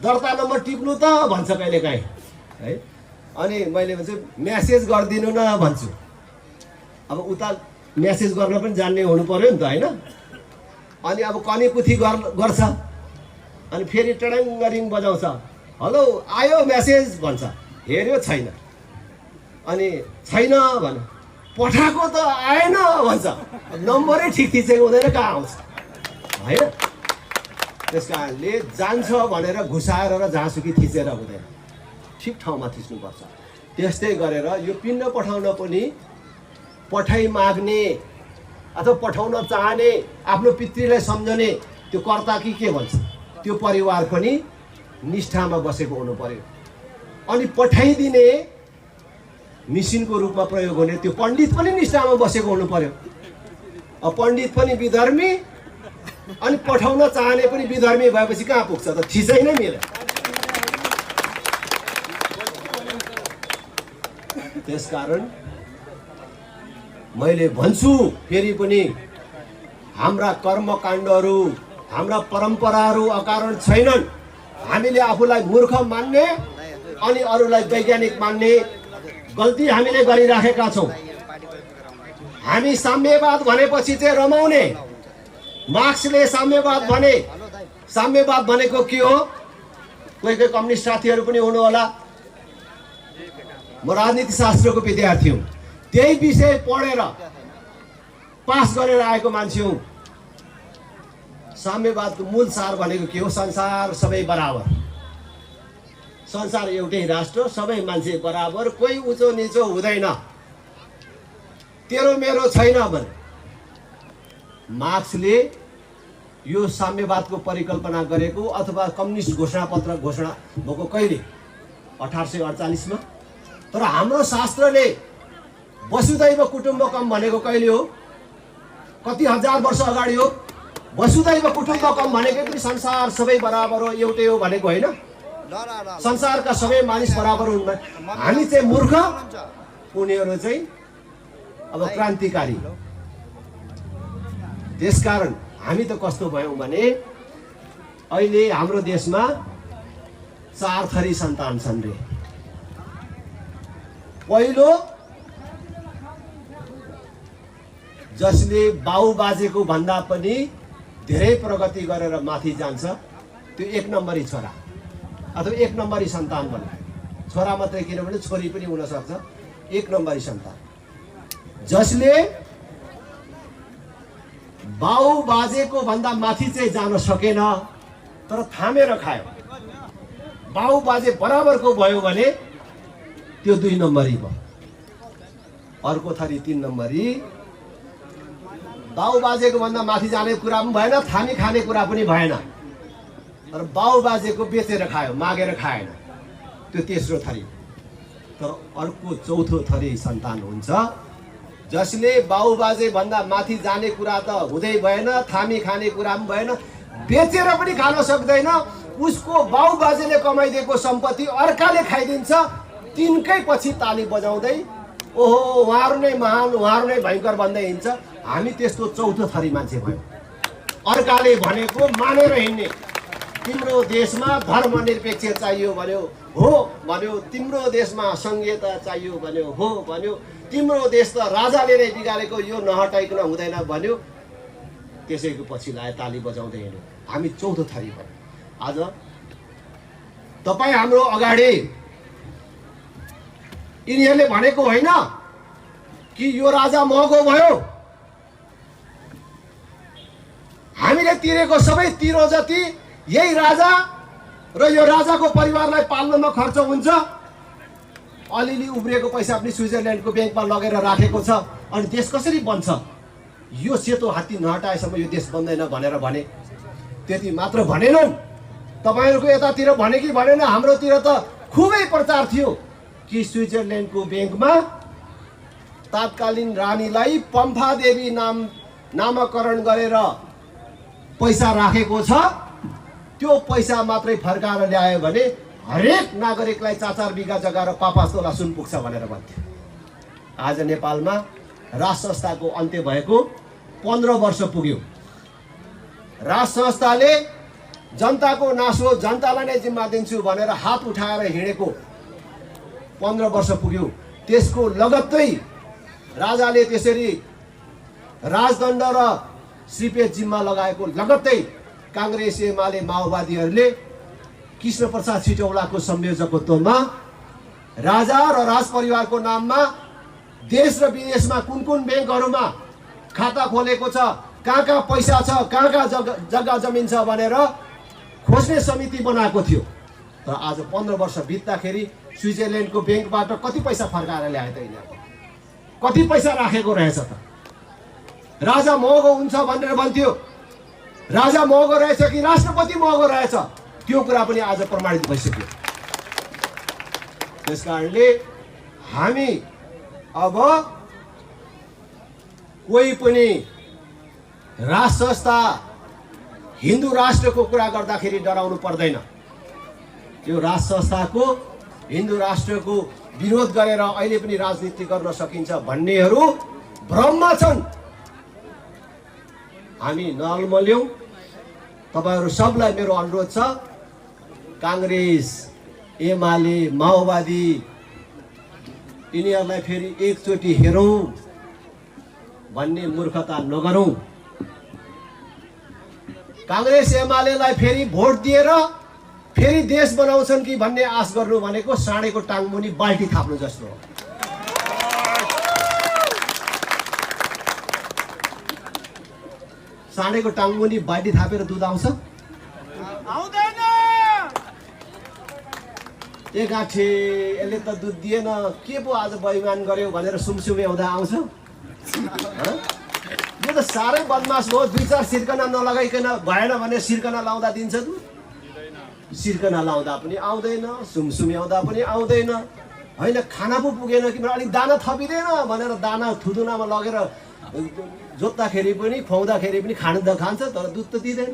दर्ता नम्बर टिप्नु त भन्छ कहिलेकाहीँ है। अनि मैले भन्छु म्यासेज गरिदिनु न भन्छु। अब उता म्यासेज गर्न पनि जान्ने हुनु पर्यो नि त होइन। अनि अब कनीकुथी गर्छ, अनि फेरि टडङ्गरिङ बजाउँछ, हेलो आयो म्यासेज भन्छ, हेऱ्यो छैन, अनि छैन भन, पठाएको त आएन भन्छ, नम्बरै ठिक थिचेको हुँदैन, कहाँ आउँछ होइन। त्यस कारणले जान्छ भनेर घुसाएर र जहाँसुकै थिचेर हुँदैन, ठिक ठाउँमा थिच्नुपर्छ। त्यस्तै गरेर यो पिण्ड पठाउन पनि पठाइ माग्ने अथवा पठाउन चाहने, आफ्नो पितृलाई सम्झने त्यो कर्ता कि के भन्छ त्यो परिवार पनि निष्ठामा बसेको हुनु पर्यो। अनि पठाइदिने मिसिनको रूपमा प्रयोग हुने त्यो पण्डित पनि निष्ठामा बसेको हुनु पर्यो। पण्डित पनि विधर्मी अनि पठाउन चाहने पनि विधर्मी भएपछि कहाँ पुग्छ त? थिचै नै मिल्यो। त्यसकारण मैले भन्छु फेरि पनि, हाम्रा कर्मकाण्डहरू, हाम्रा परम्पराहरू अकारण छैनन्। हामीले आफूलाई मूर्ख मान्ने अनि अरूलाई वैज्ञानिक मान्ने गल्ती हामीले गरिराखेका छौँ। हामी साम्यवाद भनेपछि चाहिँ रमाउने। मार्क्सले साम्यवाद भने, साम्यवाद भनेको के हो? कोही कोही कम्युनिस्ट साथीहरू पनि हुनु होला। म राजनीति शास्त्रको विद्यार्थी हुँ, त्यही विषय पढेर पास गरेर आएको मान्छे हुँ। साम्यवादको मूल सार भनेको के हो? संसार सबै बराबर, संसार एउटै राष्ट्र, सबै मान्छे बराबर, कोही उच्च निचो हुँदैन, तेरो मेरो छैन भने। मार्क्सले यो साम्यवादको परिकल्पना गरेको अथवा कम्युनिस्ट घोषणापत्र घोषणा भएको कहिले 1848 मा। तर हाम्रो शास्त्रले वसुधैव कुटुम्बकम भनेको कहिले हो? कति हजार वर्ष अगाडि हो। वसुधैव कुटुम्बकम भनेको पनि संसार सबै बराबर हो, एउटै हो भनेको होइन। संसारका सबै मानिस बराबर हुन्। हामी चाहिँ मूर्ख, उनीहरू चाहिँ अब क्रान्तिकारी। त्यसकारण हामी त कस्तो भयौँ भने अहिले हाम्रो देशमा 4 थरी सन्तान छन् रे। पहिलो, जसले बाउ बाजेको भन्दा पनि धेरै प्रगति गरेर माथि जान्छ, त्यो 1 नम्बरी छोरा अथवा 1 नम्बरी सन्तान भन्ने। छोरा मात्रै किनभने छोरी पनि हुन सक्छ। 1 नम्बरी सन्तान जसले बाउ बाजेको भन्दा माथि चाहिँ जान सकेन तर थामेर खायो, बाउ बाजे बराबरको भयो भने त्यो 2 नम्बरी भयो। अर्को थरी 3 नम्बरी, बाउ बाजेको भन्दा माथि जाने कुरा पनि भएन, थामी खाने कुरा पनि भएन, तर बाउ बाजेको बेचेर खायो, मागेर खाएन, त्यो तेस्रो थरी। तर अर्को चौथो थरी सन्तान हुन्छ जसले बाउ बाजे भन्दा माथि जाने कुरा त हुँदै भएन, थामी खाने कुरा पनि भएन, बेचेर पनि खान सक्दैन, उसको बाउ बाजेले कमाइदिएको सम्पत्ति अर्काले खाइदिन्छ। तिनकै पछि ताली बजाउँदै ओहो उहाँहरू नै महान, उहाँहरू नै भयङ्कर भन्दै हिँड्छ। हामी त्यस्तो चौथो थरी मान्छे भयो। अर्काले भनेको मानेर हिँड्ने। तिम्रो देशमा धर्मनिरपेक्ष चाहियो भन्यो, हो भन्यो। तिम्रो देशमा संघीयता चाहियो भन्यो, हो भन्यो। तिम्रो देश त राजाले नै बिगारेको, यो नहटाइकन हुँदैन भन्यो। त्यसैको पछि लाए ताली बजाउँदै हिँड्यो। हामी चौथो थरी भयो। आज तपाईँ हाम्रो अगाडि यिनीहरूले भनेको होइन कि यो राजा महँगो भयो, हामीले तिरेको सबै तिरो जति यही राजा र यो राजाको परिवारलाई पाल्नमा खर्च हुन्छ। अलिअलि उब्रिएको पैसा पनि स्विजरल्यान्डको ब्याङ्कमा लगेर राखेको छ। अनि देश कसरी बन्छ? यो सेतो हात्ती नहटाएसम्म यो देश बन्दैन भनेर भने। त्यति मात्र भनेनन्, तपाईँहरूको यतातिर भने कि भनेन, हाम्रोतिर त खुबै प्रचार थियो कि स्विजरल्यान्डको ब्याङ्कमा तात्कालीन रानीलाई पम्फा देवी नामकरण गरेर पैसा राखेको छ। त्यो पैसा मात्रै फर्काएर ल्यायो भने हरेक नागरिकलाई 4-4 बिघा जग्गा र 5-5 तोला सुन पुग्छ भनेर भन्थ्यो। आज नेपालमा राज संस्थाको अन्त्य भएको 15 वर्ष पुग्यो। राज संस्थाले जनताको नासो जनतालाई नै जिम्मा दिन्छु भनेर हात उठाएर हिँडेको 15 वर्ष पुग्यो। त्यसको लगत्तै राजाले त्यसरी राजदण्ड र सिपेट जिम्मा लगाएको लगत्तै काङ्ग्रेस एमाले माओवादीहरूले कृष्णप्रसाद सिटौलाको संयोजकत्वमा राजा र राजपरिवारको नाममा देश र विदेशमा कुन कुन ब्याङ्कहरूमा खाता खोलेको छ, कहाँ कहाँ पैसा छ, कहाँ कहाँ जग्गा जमिन छ भनेर खोज्ने समिति बनाएको थियो। तर आज 15 वर्ष बित्दाखेरि स्विजरल्यान्डको ब्याङ्कबाट कति पैसा फर्काएर ल्याए त यिनीहरू? कति पैसा राखेको रहेछ त? राजा महँगो हुन्छ भनेर भन्थ्यो, राजा महँगो रहेछ कि राष्ट्रपति महँगो रहेछ? त्यो कुरा पनि आज प्रमाणित भइसक्यो। त्यसकारणले हामी अब कोही पनि राज संस्था हिन्दू राष्ट्रको कुरा गर्दाखेरि डराउनु पर्दैन। यो राज संस्थाको हिन्दू राष्ट्रको विरोध गरेर अहिले पनि राजनीति गर्न सकिन्छ भन्नेहरू भ्रममा छन्। हामी नअल्मल्यौँ। तपाईहरु सबलाई मेरो अनुरोध छ, कांग्रेस एमाले माओवादी यिनीहरूलाई फेरि एकचोटि हेरौं भन्ने मूर्खता नगरौं। कांग्रेस एमालेलाई फेरि भोट दिएर फेरि देश बनाउँछन् कि भन्ने आश गर्नु भनेको साँडेको टाङमुनि बाल्टी थाप्नु जस्तो हो। साँडेको टाङमुनि बाल्टी थापेर दुध आउँछ? आउँदैन। ए गाठे यसले त दुध दिएन, के पो आज बइमान गर्यो भनेर सुमसुमे आउँदा आउँछ? यो त साह्रै बदमास हो। 2-4 सिर्कना नलगाइकन भएन भने सिर्कना लाउँदा दिन्छ दुध? सिर्कना लाउँदा पनि आउँदैन, सुमसुमी आउँदा पनि आउँदैन। होइन, खाना पो पुगेन कि अलिक दाना थपिँदैन भनेर दाना थुदुनामा लगेर जोत्दाखेरि पनि खुवाउँदाखेरि पनि खानु त खान्छ, तर दुध त दिँदैन।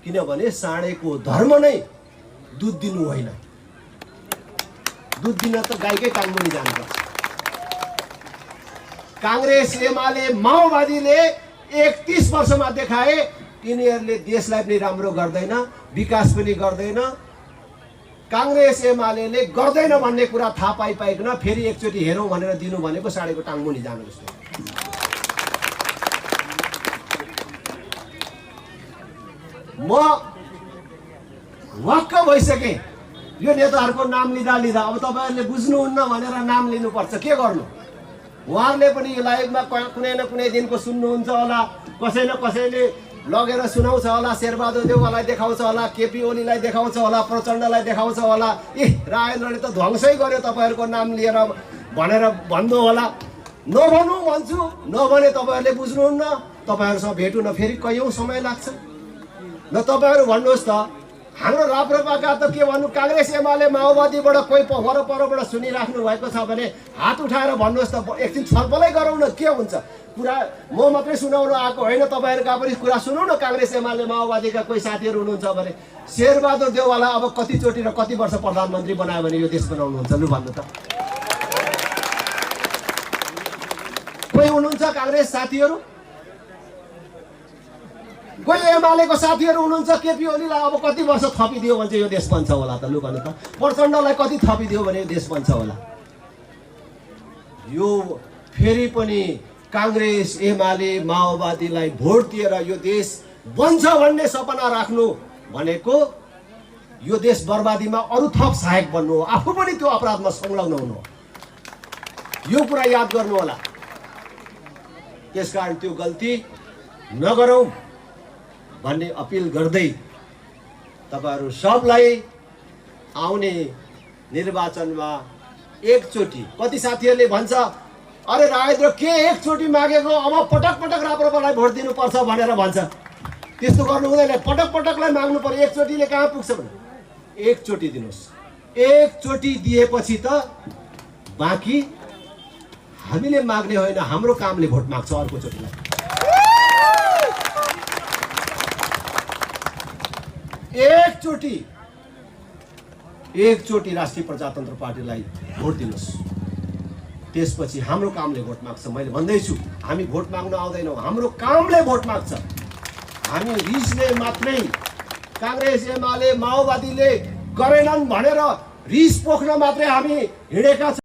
किनभने साँडेको धर्म नै दुध दिनु होइन। दुध दिन त गाईकै कानमुनि जानुपर्छ। काङ्ग्रेस, एमाले, माओवादीले 31 वर्षमा देखाए यिनीहरूले देशलाई पनि राम्रो गर्दैन, विकास पनि गर्दैन। काङ्ग्रेस एमाले गर्दैन भन्ने कुरा थाहा पाइकन फेरि एकचोटि हेरौँ भनेर दिनु भनेको साँडेको टाङमुनि जानु जस्तो। म वाक्क भइसकेँ यो नेताहरूको नाम लिँदा अब तपाईँहरूले बुझ्नुहुन्न भनेर नाम लिनुपर्छ। के गर्नु? उहाँहरूले पनि लाइभमा कुनै न कुनै दिनको सुन्नुहुन्छ होला, कसै न कसैले लगेर सुनाउँछ होला, शेरबहादुर देउवालाई देखाउँछ होला, केपी ओलीलाई देखाउँछ होला, प्रचण्डलाई देखाउँछ होला, राजेन्द्रले त ध्वंसै गर्यो तपाईँहरूको नाम लिएर भनेर भन्नु होला। नभनौँ भन्छु, नभने तपाईँहरूले बुझ्नुहुन्न। तपाईँहरूसँग भेटु न फेरि कैयौँ समय लाग्छ। न तपाईँहरू भन्नुहोस् त, हाम्रो राप्रपाका त के भन्नु, काङ्ग्रेस एमाले माओवादीबाट कोही वरपरबाट सुनिराख्नु भएको छ भने हात उठाएर भन्नुहोस् त, एकछिन छलफलै गरौँ न। के हुन्छ कुरा? म मात्रै सुनाउनु आएको होइन, तपाईँहरूका पनि कुरा सुनौ न। काङ्ग्रेस एमाले माओवादीका कोही साथीहरू हुनुहुन्छ भने शेरबहादुर देउवालाई अब कतिचोटि र कति वर्ष प्रधानमन्त्री बनायो भने यो देश बनाउनुहुन्छ? लु भन्नु त। कोही हुनुहुन्छ काङ्ग्रेस साथीहरू? कोही एमालेको साथीहरू हुनुहुन्छ? केपी ओलीलाई अब कति वर्ष थपिदियो भने चाहिँ यो देश बन्छ होला त? लु भन्नु त। प्रचण्डलाई कति थपिदियो भने यो देश बन्छ होला? यो फेरि पनि काङ्ग्रेस एमाले माओवादीलाई भोट दिएर यो देश बन्छ भन्ने सपना राख्नु भनेको यो देश बर्बादीमा अरू थप सहायक बन्नु हो, आफू पनि त्यो अपराधमा संलग्न हुनु हो। यो कुरा याद गर्नु होला। त्यसकारण त्यो गल्ती नगरौँ भन्ने अपिल गर्दै तपाईँहरू सबलाई आउने निर्वाचनमा एकचोटि, कति साथीहरूले भन्छ अरे राजेन्द्र के एकचोटि मागेको, अब पटक पटक राप्रपालाई भोट दिनुपर्छ भनेर भन्छ। त्यस्तो गर्नु हुँदैन। पटक पटकलाई माग्नु पर्यो, एकचोटिले कहाँ पुग्छ भने एकचोटि दिनुहोस्। एकचोटि दिएपछि त बाँकी हामीले माग्ने होइन, हाम्रो कामले भोट माग्छ अर्कोचोटिलाई। एकचोटि राष्ट्रिय प्रजातन्त्र पार्टीलाई भोट दिनुहोस्, त्यसपछि हाम्रो कामले भोट माग्छ। मैले भन्दैछु, हामी भोट माग्न आउँदैनौँ, हाम्रो कामले भोट माग्छ। हामी रिसले मात्रै, काङ्ग्रेस एमाले माओवादीले गरेनन् भनेर रिस पोख्न मात्रै हामी हिँडेका छौँ।